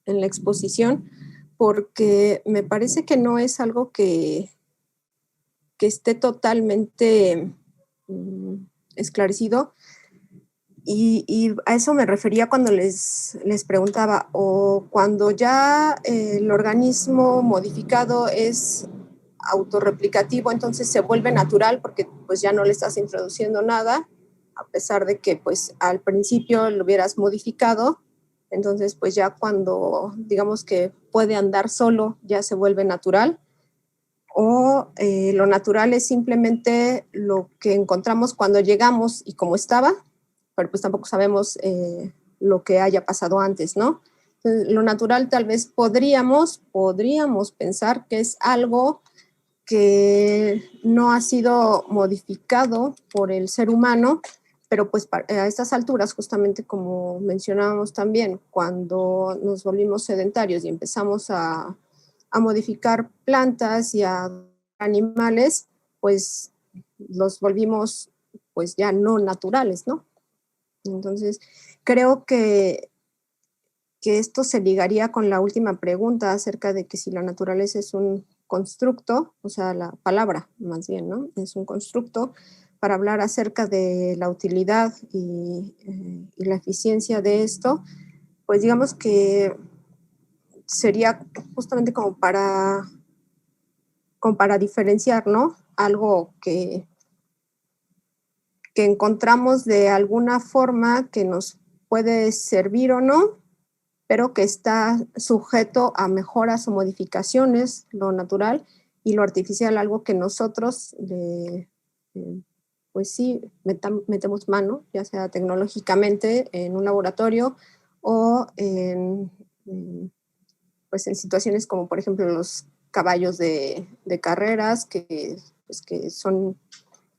exposición, porque me parece que no es algo que esté totalmente esclarecido, Y a eso me refería cuando les preguntaba, o cuando ya el organismo modificado es autorreplicativo, entonces se vuelve natural porque pues ya no le estás introduciendo nada, a pesar de que pues al principio lo hubieras modificado, entonces pues ya cuando digamos que puede andar solo ya se vuelve natural, o lo natural es simplemente lo que encontramos cuando llegamos y como estaba, pero pues tampoco sabemos lo que haya pasado antes, ¿no? Entonces, lo natural tal vez podríamos pensar que es algo que no ha sido modificado por el ser humano, pero pues a estas alturas, justamente como mencionábamos también, cuando nos volvimos sedentarios y empezamos a modificar plantas y a animales, pues los volvimos pues ya no naturales, ¿no? Entonces, creo que esto se ligaría con la última pregunta acerca de que si la naturaleza es un constructo, o sea, la palabra más bien, ¿no? Es un constructo para hablar acerca de la utilidad y la eficiencia de esto, pues digamos que sería justamente como para diferenciar, ¿no? Algo que encontramos de alguna forma que nos puede servir o no, pero que está sujeto a mejoras o modificaciones, lo natural, y lo artificial, algo que nosotros, pues sí, metemos mano, ya sea tecnológicamente en un laboratorio o pues en situaciones como por ejemplo los caballos de carreras, pues que son,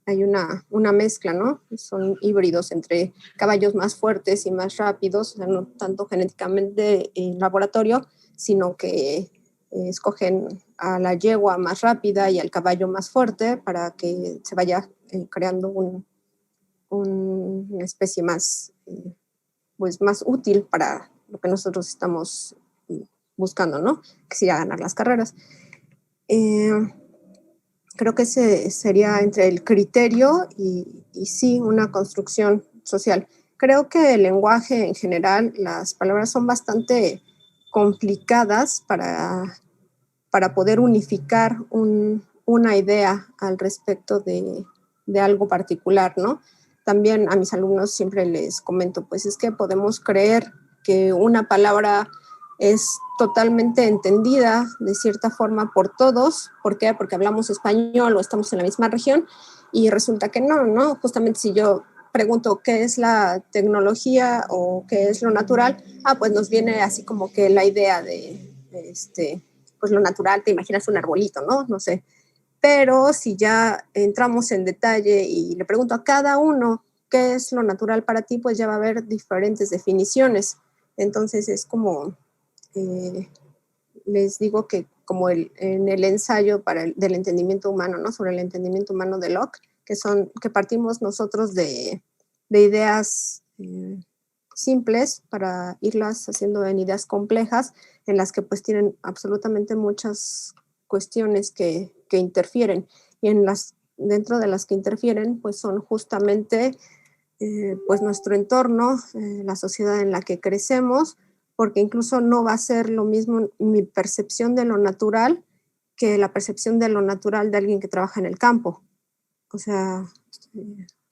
hay una mezcla, ¿no? Son híbridos entre caballos más fuertes y más rápidos, o sea, no tanto genéticamente en laboratorio, sino que escogen a la yegua más rápida y al caballo más fuerte para que se vaya creando una especie más, pues más útil para lo que nosotros estamos buscando, ¿no? Que sería ganar las carreras. Creo que ese sería entre el criterio y sí una construcción social. Creo que el lenguaje en general, las palabras son bastante complicadas para poder unificar una idea al respecto de algo particular, ¿no? También a mis alumnos siempre les comento, pues es que podemos creer que una palabra es totalmente entendida de cierta forma por todos. ¿Por qué? Porque hablamos español o estamos en la misma región y resulta que no, ¿no? Justamente si yo pregunto qué es la tecnología o qué es lo natural, pues nos viene así como que la idea de pues lo natural, te imaginas un arbolito, ¿no? No sé. Pero si ya entramos en detalle y le pregunto a cada uno qué es lo natural para ti, pues ya va a haber diferentes definiciones. Entonces es como, les digo que como en el ensayo del entendimiento humano, ¿no? Sobre el entendimiento humano de Locke, que partimos nosotros de ideas simples para irlas haciendo en ideas complejas, en las que pues tienen absolutamente muchas cuestiones que interfieren, y dentro de las que interfieren pues son justamente pues nuestro entorno, la sociedad en la que crecemos, porque incluso no va a ser lo mismo mi percepción de lo natural que la percepción de lo natural de alguien que trabaja en el campo. O sea,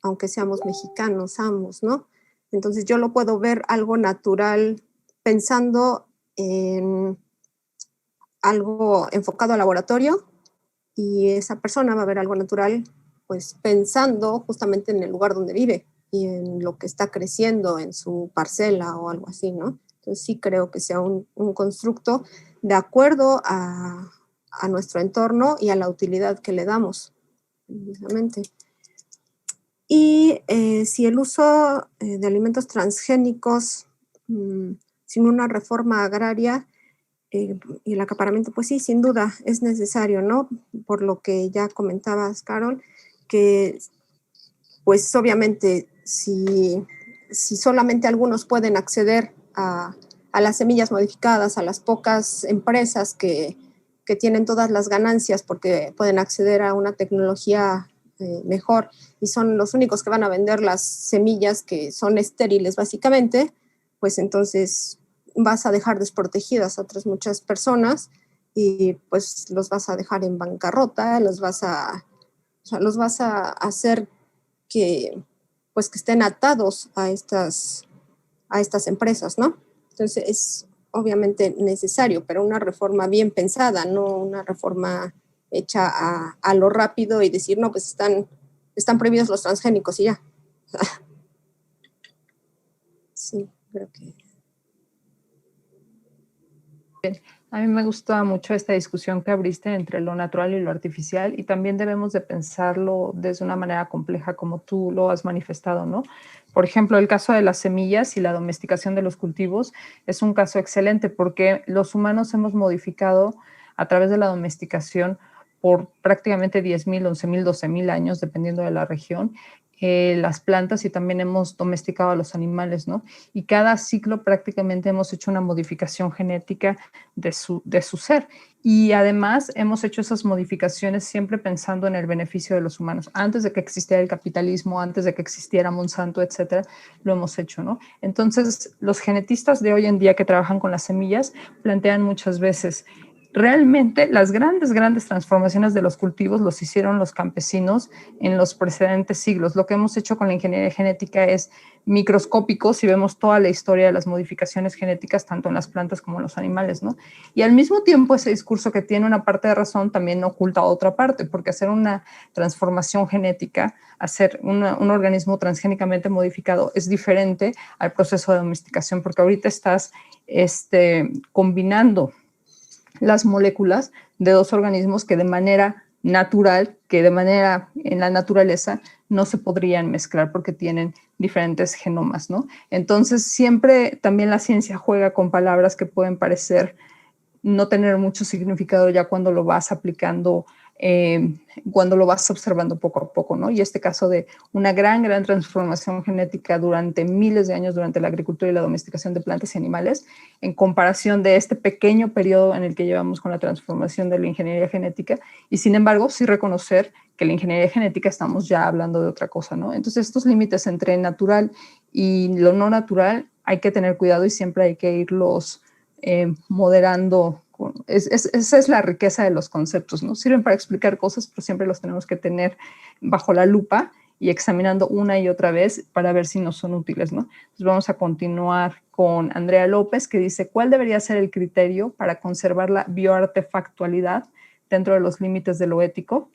aunque seamos mexicanos, ambos, ¿no? Entonces yo lo puedo ver algo natural pensando en algo enfocado al laboratorio, y esa persona va a ver algo natural pues pensando justamente en el lugar donde vive y en lo que está creciendo en su parcela o algo así, ¿no? Entonces sí creo que sea un constructo de acuerdo a nuestro entorno y a la utilidad que le damos, precisamente. Y si el uso de alimentos transgénicos sin una reforma agraria y el acaparamiento, pues sí, sin duda es necesario, ¿no? Por lo que ya comentabas, Carol, que pues obviamente si solamente algunos pueden acceder a las semillas modificadas, a las pocas empresas que tienen todas las ganancias porque pueden acceder a una tecnología mejor, y son los únicos que van a vender las semillas que son estériles básicamente, pues entonces vas a dejar desprotegidas a otras muchas personas y pues los vas a dejar en bancarrota, los vas a hacer que, pues, que estén atados a estas empresas, ¿no? Entonces es obviamente necesario, pero una reforma bien pensada, no una reforma hecha a lo rápido y decir, no, pues están prohibidos los transgénicos y ya. Sí, creo que... A mí me gusta mucho esta discusión que abriste entre lo natural y lo artificial, y también debemos de pensarlo desde una manera compleja como tú lo has manifestado, ¿no? Por ejemplo, el caso de las semillas y la domesticación de los cultivos es un caso excelente porque los humanos hemos modificado a través de la domesticación por prácticamente 10,000, 11,000, 12,000 años, dependiendo de la región, las plantas, y también hemos domesticado a los animales, ¿no? Y cada ciclo prácticamente hemos hecho una modificación genética de su ser. Y además hemos hecho esas modificaciones siempre pensando en el beneficio de los humanos. Antes de que existiera el capitalismo, antes de que existiera Monsanto, etcétera, lo hemos hecho, ¿no? Entonces, los genetistas de hoy en día que trabajan con las semillas plantean muchas veces, realmente las grandes transformaciones de los cultivos los hicieron los campesinos en los precedentes siglos. Lo que hemos hecho con la ingeniería genética es microscópico si vemos toda la historia de las modificaciones genéticas tanto en las plantas como en los animales, ¿no? Y al mismo tiempo ese discurso que tiene una parte de razón también oculta otra parte, porque hacer una transformación genética, hacer un organismo transgénicamente modificado es diferente al proceso de domesticación, porque ahorita estás combinando las moléculas de dos organismos que de manera natural, que de manera en la naturaleza no se podrían mezclar porque tienen diferentes genomas, ¿no? Entonces siempre también la ciencia juega con palabras que pueden parecer no tener mucho significado ya cuando lo vas aplicando, cuando lo vas observando poco a poco, ¿no? Y este caso de una gran transformación genética durante miles de años durante la agricultura y la domesticación de plantas y animales, en comparación de este pequeño periodo en el que llevamos con la transformación de la ingeniería genética, y sin embargo sí reconocer que la ingeniería genética estamos ya hablando de otra cosa, ¿no? Entonces estos límites entre natural y lo no natural hay que tener cuidado y siempre hay que irlos moderando. Esa es la riqueza de los conceptos, ¿no? Sirven para explicar cosas, pero siempre los tenemos que tener bajo la lupa y examinando una y otra vez para ver si nos son útiles, ¿no? Entonces vamos a continuar con Andrea López, que dice, ¿cuál debería ser el criterio para conservar la bioartefactualidad dentro de los límites de lo ético?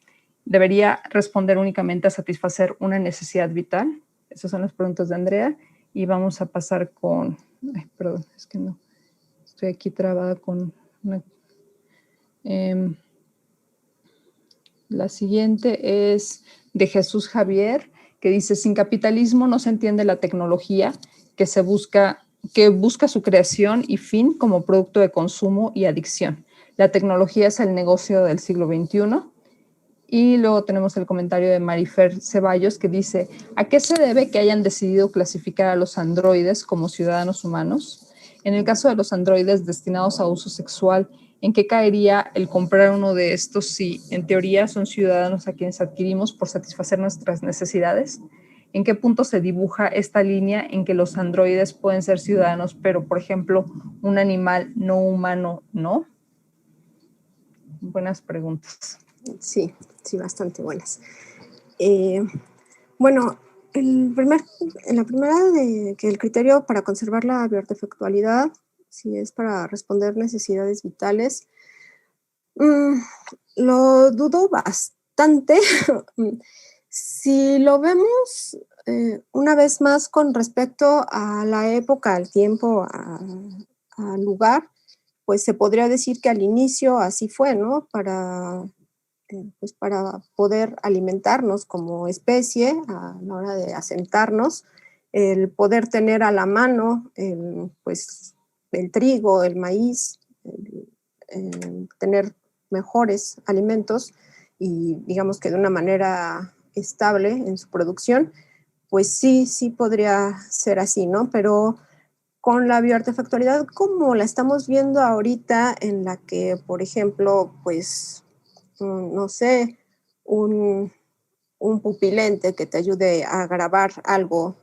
¿Debería responder únicamente a satisfacer una necesidad vital? Esas son las preguntas de Andrea, y vamos a pasar con... Ay, perdón, es que no... Estoy aquí trabada con una, la siguiente es de Jesús Javier, que dice, sin capitalismo no se entiende la tecnología que busca su creación y fin como producto de consumo y adicción. La tecnología es el negocio del siglo XXI. Y luego tenemos el comentario de Marifer Ceballos, que dice, ¿a qué se debe que hayan decidido clasificar a los androides como ciudadanos humanos? En el caso de los androides destinados a uso sexual, ¿en qué caería el comprar uno de estos si en teoría son ciudadanos a quienes adquirimos por satisfacer nuestras necesidades? ¿En qué punto se dibuja esta línea en que los androides pueden ser ciudadanos, pero por ejemplo un animal no humano no? Buenas preguntas. Sí, bastante buenas. Bueno, la primera de que el criterio para conservar la bioartefactualidad, si es para responder necesidades vitales, lo dudo bastante. Si lo vemos una vez más con respecto a la época, al tiempo, al lugar, pues se podría decir que al inicio así fue, ¿no? Pues para poder alimentarnos como especie a la hora de asentarnos, el poder tener a la mano pues, el trigo, el maíz, tener mejores alimentos y digamos que de una manera estable en su producción, pues sí podría ser así, ¿no? Pero con la bioartefactualidad como la estamos viendo ahorita, en la que, por ejemplo, pues no sé, un un pupilente que te ayude a grabar algo,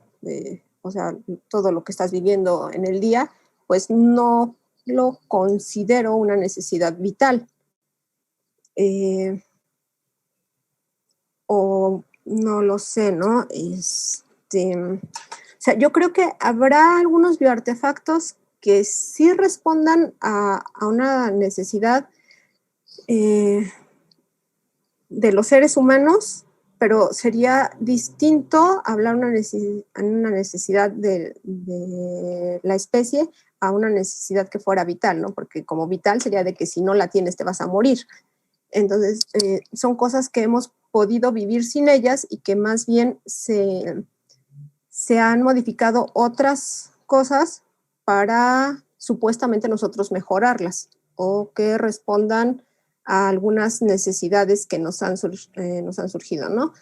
o sea, todo lo que estás viviendo en el día, pues no lo considero una necesidad vital. O no lo sé, ¿no? O sea, yo creo que habrá algunos bioartefactos que sí respondan a una necesidad de los seres humanos, pero sería distinto hablar una necesidad de la especie a una necesidad que fuera vital, ¿no? Porque como vital sería de que si no la tienes te vas a morir. Entonces, son cosas que hemos podido vivir sin ellas y que más bien se han modificado otras cosas para supuestamente nosotros mejorarlas o que respondan a algunas necesidades que nos han surgido, ¿no?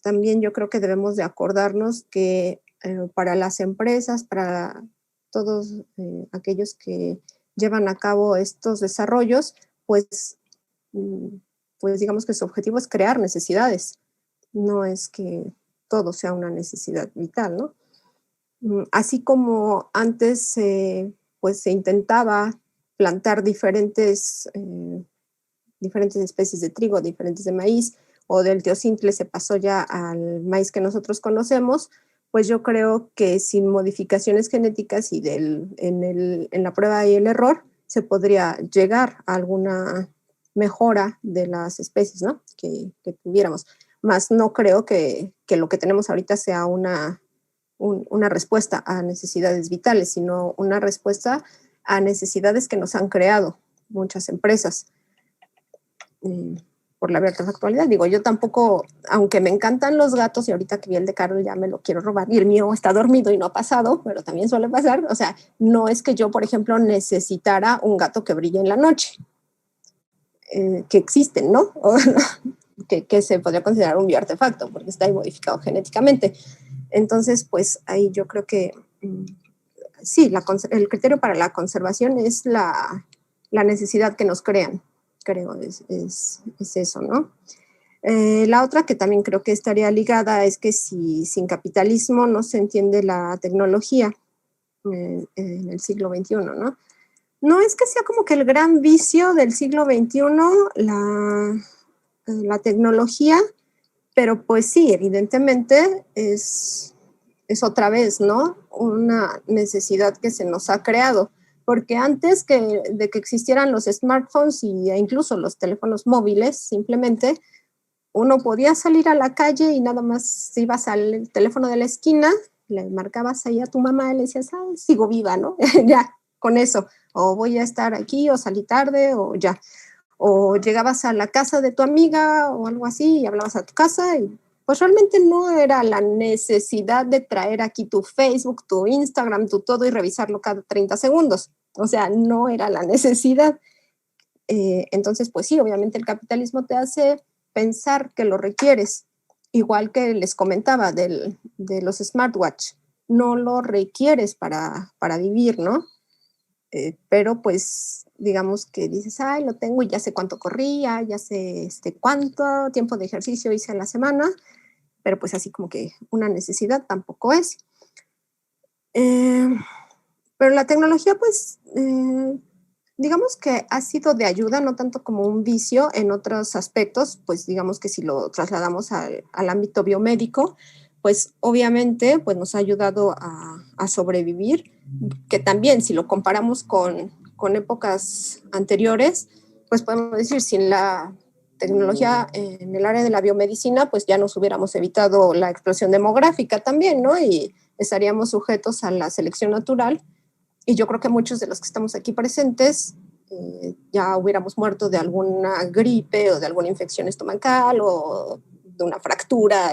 También yo creo que debemos de acordarnos que para las empresas, para todos aquellos que llevan a cabo estos desarrollos, pues, pues digamos que su objetivo es crear necesidades, no es que todo sea una necesidad vital, ¿no? Así como antes pues se intentaba plantar diferentes especies de trigo, diferentes de maíz, o del teocintle se pasó ya al maíz que nosotros conocemos, pues yo creo que sin modificaciones genéticas y en la prueba y el error se podría llegar a alguna mejora de las especies, ¿no? que tuviéramos. Más no creo que lo que tenemos ahorita sea una respuesta a necesidades vitales, sino una respuesta a necesidades que nos han creado muchas empresas por la artefactualidad. Digo, yo tampoco, aunque me encantan los gatos y ahorita que vi el de Carol ya me lo quiero robar y el mío está dormido y no ha pasado, pero también suele pasar. O sea, no es que yo, por ejemplo, necesitara un gato que brille en la noche, que existen, ¿no? que se podría considerar un bioartefacto porque está ahí modificado genéticamente. Entonces, pues ahí yo creo que sí, el criterio para la conservación es la necesidad que nos crean, creo, es eso, ¿no? La otra que también creo que estaría ligada es que si sin capitalismo no se entiende la tecnología en el siglo XXI, ¿no? No es que sea como que el gran vicio del siglo XXI la tecnología, pero pues sí, evidentemente es otra vez, ¿no? Una necesidad que se nos ha creado, porque antes de que existieran los smartphones e incluso los teléfonos móviles, simplemente uno podía salir a la calle y nada más ibas al teléfono de la esquina, le marcabas ahí a tu mamá y le decías, ah, sigo viva, ¿no? Ya, con eso, o voy a estar aquí, o salí tarde, o ya. O llegabas a la casa de tu amiga o algo así y hablabas a tu casa y pues realmente no era la necesidad de traer aquí tu Facebook, tu Instagram, tu todo y revisarlo cada 30 segundos. O sea, no era la necesidad. Entonces, pues sí, obviamente el capitalismo te hace pensar que lo requieres. Igual que les comentaba de los smartwatch. No lo requieres para vivir, ¿no? Pero pues digamos que dices, ay, lo tengo y ya sé cuánto corría, ya sé cuánto tiempo de ejercicio hice a la semana, pero pues así como que una necesidad tampoco es. Pero la tecnología pues digamos que ha sido de ayuda, no tanto como un vicio en otros aspectos, pues digamos que si lo trasladamos al ámbito biomédico, pues obviamente pues nos ha ayudado a sobrevivir, que también si lo comparamos con épocas anteriores, pues podemos decir, sin la tecnología en el área de la biomedicina, pues ya nos hubiéramos evitado la explosión demográfica también, ¿no? Y estaríamos sujetos a la selección natural. Y yo creo que muchos de los que estamos aquí presentes ya hubiéramos muerto de alguna gripe o de alguna infección estomacal o de una fractura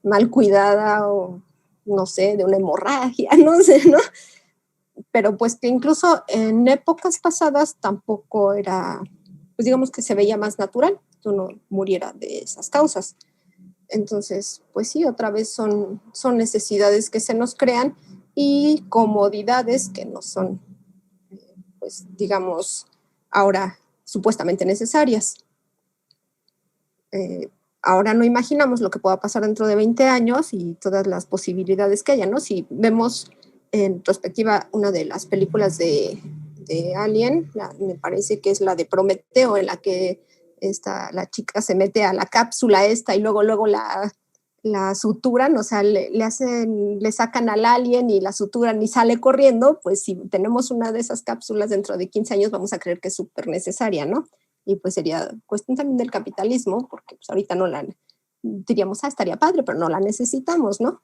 mal cuidada o no sé, de una hemorragia, no sé, ¿no? Pero pues que incluso en épocas pasadas tampoco era, pues digamos que se veía más natural que uno muriera de esas causas. Entonces, pues sí, otra vez son necesidades que se nos crean y comodidades que no son, pues digamos, ahora supuestamente necesarias. ahora no imaginamos lo que pueda pasar dentro de 20 años y todas las posibilidades que haya, ¿no? Si vemos en perspectiva una de las películas de Alien, me parece que es la de Prometeo, en la que la chica se mete a la cápsula esta y luego la suturan, o sea, le sacan al alien y la suturan y sale corriendo. Pues si tenemos una de esas cápsulas dentro de 15 años vamos a creer que es súper necesaria, ¿no? Y pues sería cuestión también del capitalismo, porque pues ahorita no la, diríamos, estaría padre, pero no la necesitamos, ¿no?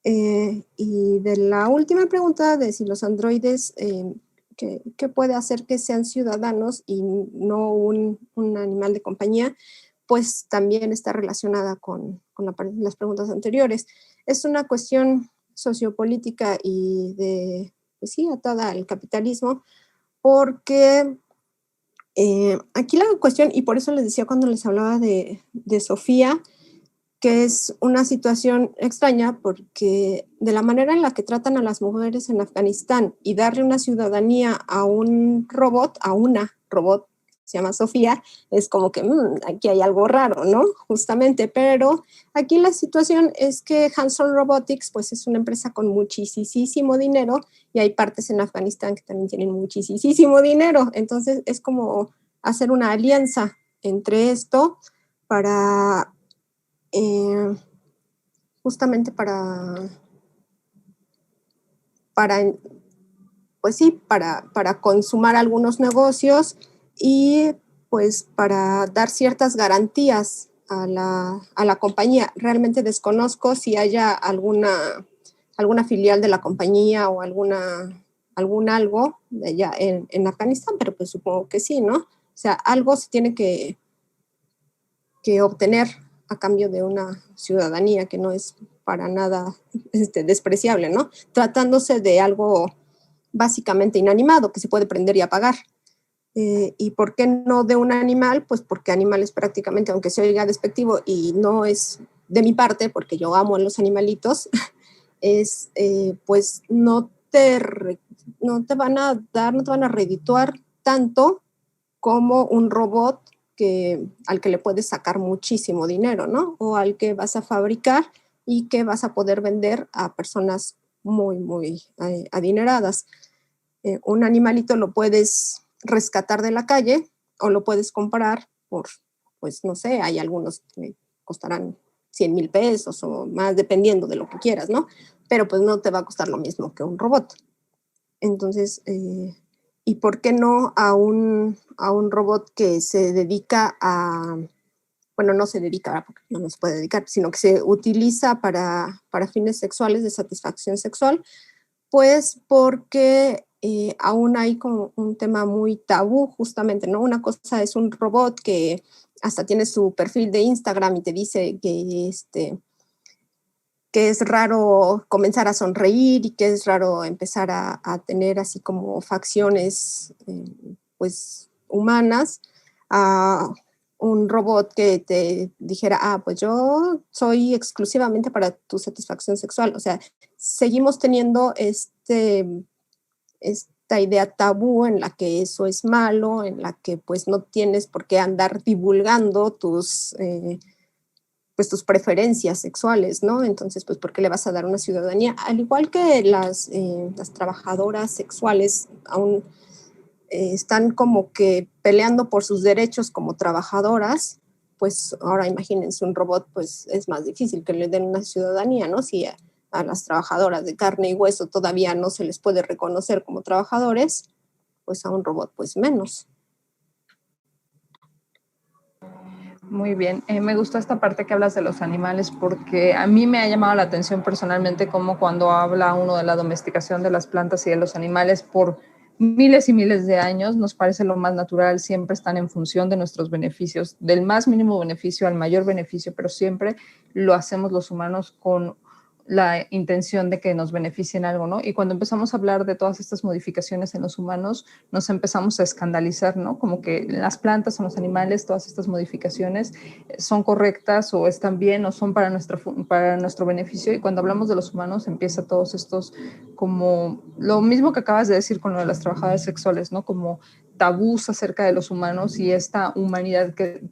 Y de la última pregunta de si los androides, ¿qué puede hacer que sean ciudadanos y no un animal de compañía? Pues también está relacionada con las preguntas anteriores. Es una cuestión sociopolítica y pues sí, atada al capitalismo, porque aquí la cuestión, y por eso les decía cuando les hablaba de Sofía, que es una situación extraña porque de la manera en la que tratan a las mujeres en Afganistán y darle una ciudadanía a un robot, a una robot, se llama Sofía, es como que aquí hay algo raro, ¿no? Justamente, pero aquí la situación es que Hanson Robotics pues es una empresa con muchísimo dinero y hay partes en Afganistán que también tienen muchísimo dinero, entonces es como hacer una alianza entre esto para justamente pues sí, para consumar algunos negocios y pues para dar ciertas garantías a la compañía. Realmente desconozco si haya alguna filial de la compañía o algún algo de allá en Afganistán, pero pues supongo que sí, ¿no? O sea, algo se tiene que obtener a cambio de una ciudadanía que no es para nada despreciable, ¿no? Tratándose de algo básicamente inanimado que se puede prender y apagar. ¿Y por qué no de un animal? Pues porque animales prácticamente, aunque se oiga despectivo y no es de mi parte, porque yo amo a los animalitos, es pues no te van a dar, no te van a redituar tanto como un robot al que le puedes sacar muchísimo dinero, ¿no? O al que vas a fabricar y que vas a poder vender a personas muy adineradas. Un animalito lo puedes rescatar de la calle o lo puedes comprar por, pues no sé, hay algunos que costarán 100,000 pesos o más, dependiendo de lo que quieras, ¿no? Pero pues no te va a costar lo mismo que un robot. Entonces, ¿y por qué no a un robot que se dedica a, bueno, no se dedica, porque no se puede dedicar, sino que se utiliza para fines sexuales, de satisfacción sexual? Pues porque aún hay como un tema muy tabú, justamente, ¿no? Una cosa es un robot que hasta tiene su perfil de Instagram y te dice que es raro comenzar a sonreír y que es raro empezar a tener así como facciones pues humanas, a un robot que te dijera, pues yo soy exclusivamente para tu satisfacción sexual. O sea, seguimos teniendo esta idea tabú en la que eso es malo, en la que pues no tienes por qué andar divulgando tus preferencias sexuales, ¿no? Entonces, pues, ¿por qué le vas a dar una ciudadanía? Al igual que las trabajadoras sexuales aún están como que peleando por sus derechos como trabajadoras, pues ahora imagínense un robot, pues es más difícil que le den una ciudadanía, ¿no? Si a las trabajadoras de carne y hueso todavía no se les puede reconocer como trabajadores, pues a un robot pues menos. Muy bien, me gustó esta parte que hablas de los animales porque a mí me ha llamado la atención personalmente como cuando habla uno de la domesticación de las plantas y de los animales por miles y miles de años, nos parece lo más natural, siempre están en función de nuestros beneficios, del más mínimo beneficio al mayor beneficio, pero siempre lo hacemos los humanos con la intención de que nos beneficien algo, ¿no? Y cuando empezamos a hablar de todas estas modificaciones en los humanos, nos empezamos a escandalizar, ¿no? Como que las plantas o los animales, todas estas modificaciones son correctas o están bien o son para nuestro beneficio. Y cuando hablamos de los humanos, empieza todos estos, como lo mismo que acabas de decir con lo de las trabajadoras sexuales, ¿no? Como tabús acerca de los humanos y esta humanidad que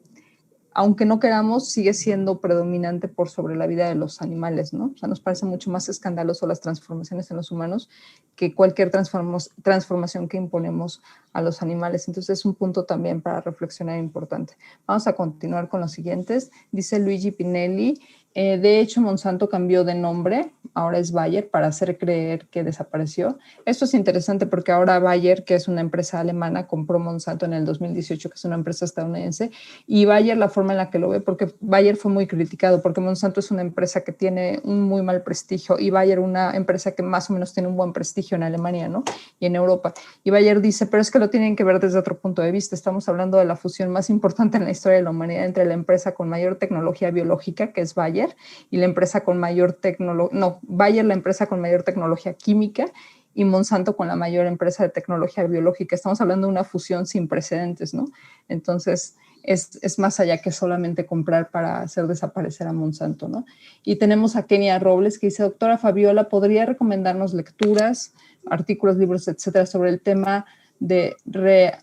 aunque no queramos, sigue siendo predominante por sobre la vida de los animales, ¿no? O sea, nos parece mucho más escandaloso las transformaciones en los humanos que cualquier transformación que imponemos a los animales. Entonces es un punto también para reflexionar importante. Vamos a continuar con los siguientes. Dice Luigi Pinelli, de hecho Monsanto cambió de nombre, ahora es Bayer, para hacer creer que desapareció. Esto es interesante porque ahora Bayer, que es una empresa alemana, compró Monsanto en el 2018, que es una empresa estadounidense, y Bayer la forma en la que lo ve, porque Bayer fue muy criticado, porque Monsanto es una empresa que tiene un muy mal prestigio y Bayer una empresa que más o menos tiene un buen prestigio en Alemania, ¿no? Y en Europa. Y Bayer dice, pero es que lo tienen que ver desde otro punto de vista. Estamos hablando de la fusión más importante en la historia de la humanidad entre la empresa con mayor tecnología biológica, que es Bayer, y la empresa con mayor tecnología, no, Bayer la empresa con mayor tecnología química y Monsanto con la mayor empresa de tecnología biológica. Estamos hablando de una fusión sin precedentes, ¿no? Entonces, es más allá que solamente comprar para hacer desaparecer a Monsanto, ¿no? Y tenemos a Kenia Robles que dice, doctora Fabiola, ¿podría recomendarnos lecturas, artículos, libros, etcétera, sobre el tema de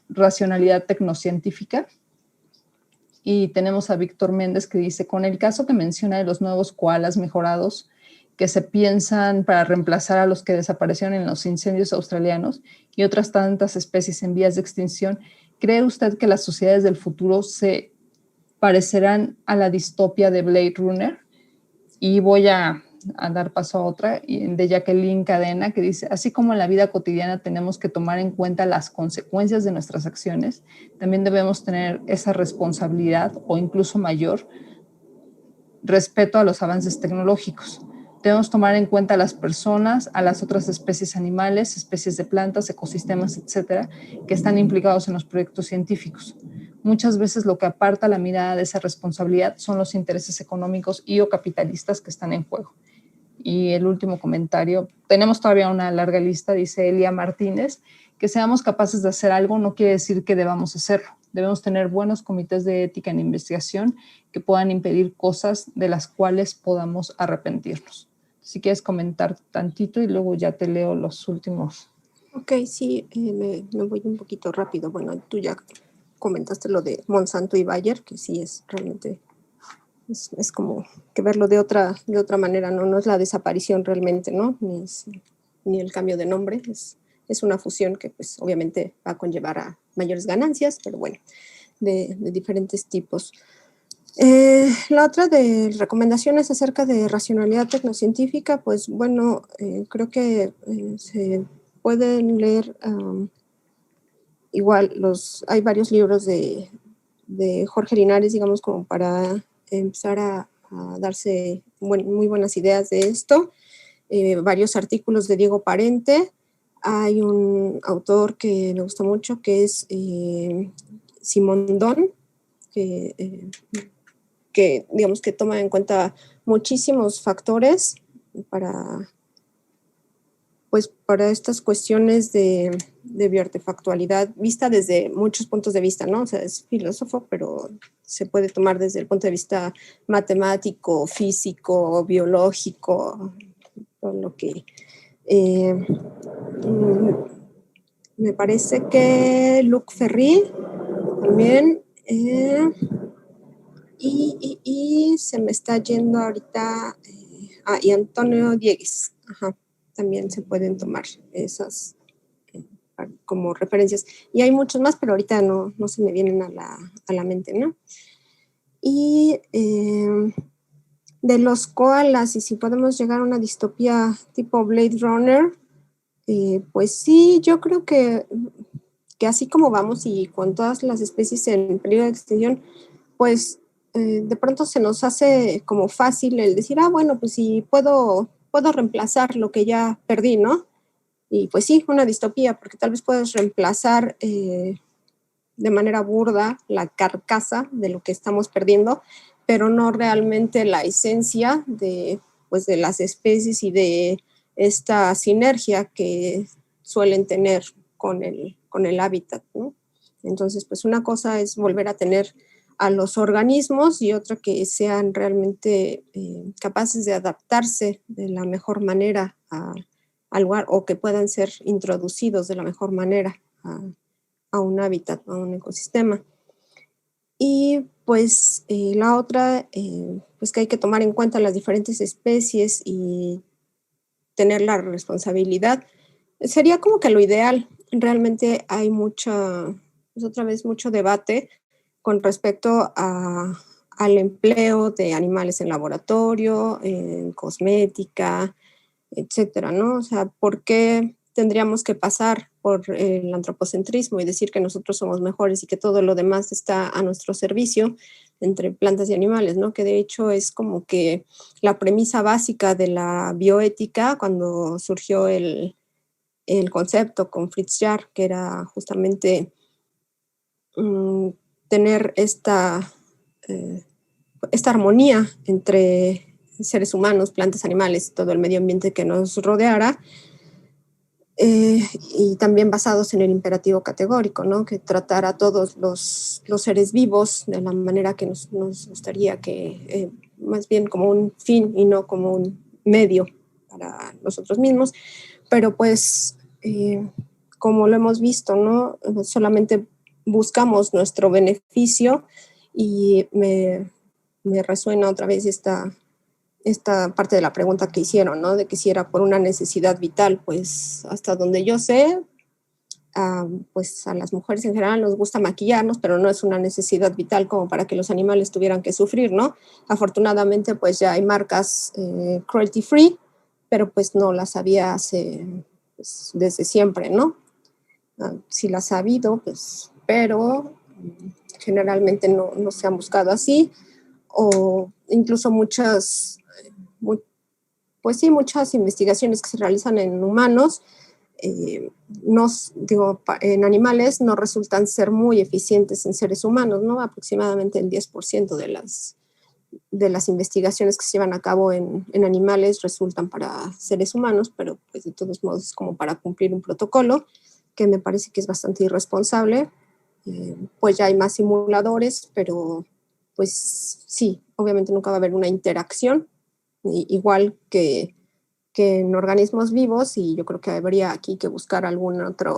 racionalidad tecnocientífica? Y tenemos a Víctor Méndez que dice, con el caso que menciona de los nuevos koalas mejorados que se piensan para reemplazar a los que desaparecieron en los incendios australianos y otras tantas especies en vías de extinción, ¿cree usted que las sociedades del futuro se parecerán a la distopia de Blade Runner? Y voy a dar paso a otra, de Jacqueline Cadena, que dice, así como en la vida cotidiana tenemos que tomar en cuenta las consecuencias de nuestras acciones, también debemos tener esa responsabilidad o incluso mayor respeto a los avances tecnológicos. Debemos tomar en cuenta a las personas, a las otras especies animales, especies de plantas, ecosistemas, etcétera, que están implicados en los proyectos científicos. Muchas veces lo que aparta la mirada de esa responsabilidad son los intereses económicos y o capitalistas que están en juego. Y el último comentario, tenemos todavía una larga lista, dice Elia Martínez, que seamos capaces de hacer algo no quiere decir que debamos hacerlo. Debemos tener buenos comités de ética en investigación que puedan impedir cosas de las cuales podamos arrepentirnos. Si quieres comentar tantito y luego ya te leo los últimos. Ok, sí, me voy un poquito rápido. Bueno, tú ya comentaste lo de Monsanto y Bayer, que sí es realmente, es como que verlo de otra manera, ¿no? No es la desaparición realmente, ¿no? Ni el cambio de nombre, es una fusión que pues obviamente va a conllevar a mayores ganancias, pero bueno, de diferentes tipos. La otra de recomendaciones acerca de racionalidad tecnocientífica, pues bueno, creo que se pueden leer igual, hay varios libros de Jorge Linares, digamos, como para empezar a darse muy buenas ideas de esto. Varios artículos de Diego Parente. Hay un autor que me gusta mucho que es Simondon, que digamos que toma en cuenta muchísimos factores para estas cuestiones de bioartefactualidad vista desde muchos puntos de vista, ¿no? O sea, es filósofo, pero se puede tomar desde el punto de vista matemático, físico, biológico, todo lo que... me parece que Luc Ferry también... y se me está yendo ahorita... y Antonio Diegues, ajá, también se pueden tomar esas como referencias. Y hay muchos más, pero ahorita no se me vienen a la mente, ¿no? Y de los koalas, y si podemos llegar a una distopía tipo Blade Runner, pues sí, yo creo que así como vamos y con todas las especies en peligro de extinción, pues de pronto se nos hace como fácil el decir, bueno, pues sí, puedo reemplazar lo que ya perdí, ¿no? Y pues sí, una distopía, porque tal vez puedes reemplazar de manera burda la carcasa de lo que estamos perdiendo, pero no realmente la esencia de las especies y de esta sinergia que suelen tener con el hábitat, ¿no? Entonces, pues una cosa es volver a tener a los organismos y otra que sean realmente capaces de adaptarse de la mejor manera al lugar o que puedan ser introducidos de la mejor manera a un hábitat, a un ecosistema. Y pues la otra, pues que hay que tomar en cuenta las diferentes especies y tener la responsabilidad. Sería como que lo ideal. Realmente hay pues otra vez, mucho debate con respecto al empleo de animales en laboratorio, en cosmética, etcétera, ¿no? O sea, ¿por qué tendríamos que pasar por el antropocentrismo y decir que nosotros somos mejores y que todo lo demás está a nuestro servicio entre plantas y animales, ¿no? Que de hecho es como que la premisa básica de la bioética cuando surgió el concepto con Fritz Jarr, que era justamente tener esta armonía entre seres humanos, plantas, animales, todo el medio ambiente que nos rodeara, y también basados en el imperativo categórico, ¿no? Que tratara a todos los seres vivos de la manera que nos gustaría, que más bien como un fin y no como un medio para nosotros mismos, pero pues como lo hemos visto, ¿no? Solamente buscamos nuestro beneficio y me resuena otra vez esta parte de la pregunta que hicieron, ¿no? De que si era por una necesidad vital, pues hasta donde yo sé, pues a las mujeres en general nos gusta maquillarnos, pero no es una necesidad vital como para que los animales tuvieran que sufrir, ¿no? Afortunadamente, pues ya hay marcas cruelty free, pero pues no las había pues, desde siempre, ¿no? Sí las ha habido, pues, pero generalmente no se han buscado así, o incluso muchas investigaciones que se realizan en humanos, en animales no resultan ser muy eficientes en seres humanos, ¿no? Aproximadamente el 10% de las investigaciones que se llevan a cabo en animales resultan para seres humanos, pero pues de todos modos es como para cumplir un protocolo que me parece que es bastante irresponsable. Pues ya hay más simuladores, pero pues sí, obviamente nunca va a haber una interacción, igual que en organismos vivos, y yo creo que habría aquí que buscar alguna otra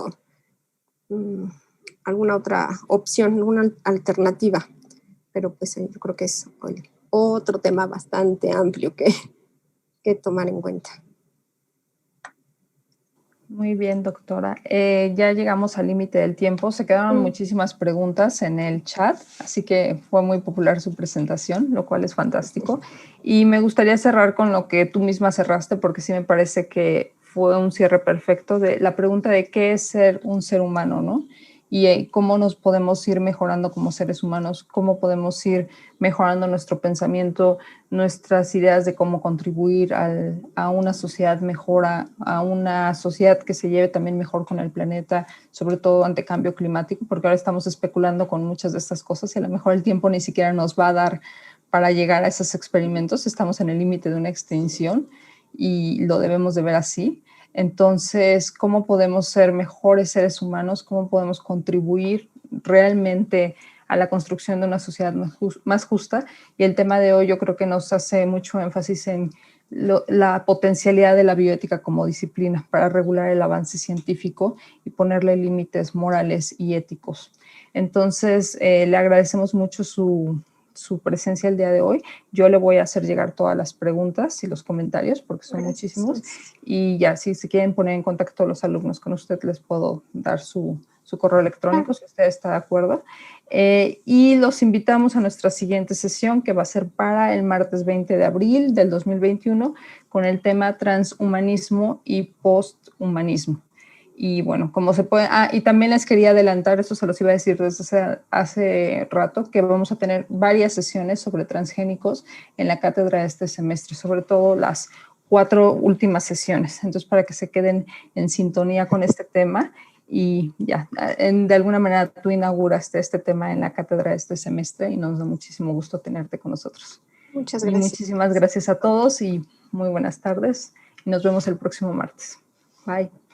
opción, alguna alternativa, pero pues yo creo que es otro tema bastante amplio que tomar en cuenta. Muy bien, doctora. Ya llegamos al límite del tiempo. Se quedaron muchísimas preguntas en el chat, así que fue muy popular su presentación, lo cual es fantástico. Y me gustaría cerrar con lo que tú misma cerraste, porque sí me parece que fue un cierre perfecto de la pregunta de qué es ser un ser humano, ¿no? Y cómo nos podemos ir mejorando como seres humanos, cómo podemos ir mejorando nuestro pensamiento, nuestras ideas de cómo contribuir a una sociedad mejor, a una sociedad que se lleve también mejor con el planeta, sobre todo ante cambio climático, porque ahora estamos especulando con muchas de estas cosas y a lo mejor el tiempo ni siquiera nos va a dar para llegar a esos experimentos. Estamos en el límite de una extinción y lo debemos de ver así. Entonces, ¿cómo podemos ser mejores seres humanos? ¿Cómo podemos contribuir realmente a la construcción de una sociedad más justa? Y el tema de hoy yo creo que nos hace mucho énfasis en la potencialidad de la bioética como disciplina para regular el avance científico y ponerle límites morales y éticos. Entonces, le agradecemos mucho su presencia el día de hoy. Yo le voy a hacer llegar todas las preguntas y los comentarios porque son muchísimos. Y ya, si se quieren poner en contacto los alumnos con usted, les puedo dar su correo electrónico si usted está de acuerdo. Y los invitamos a nuestra siguiente sesión, que va a ser para el martes 20 de abril del 2021, con el tema transhumanismo y posthumanismo. Y bueno, como se puede... y también les quería adelantar, eso se los iba a decir desde hace rato, que vamos a tener varias sesiones sobre transgénicos en la cátedra de este semestre, sobre todo las 4 últimas sesiones. Entonces, para que se queden en sintonía con este tema y ya, de alguna manera tú inauguraste este tema en la cátedra de este semestre y nos da muchísimo gusto tenerte con nosotros. Muchas gracias. Y muchísimas gracias a todos y muy buenas tardes. Y nos vemos el próximo martes. Bye.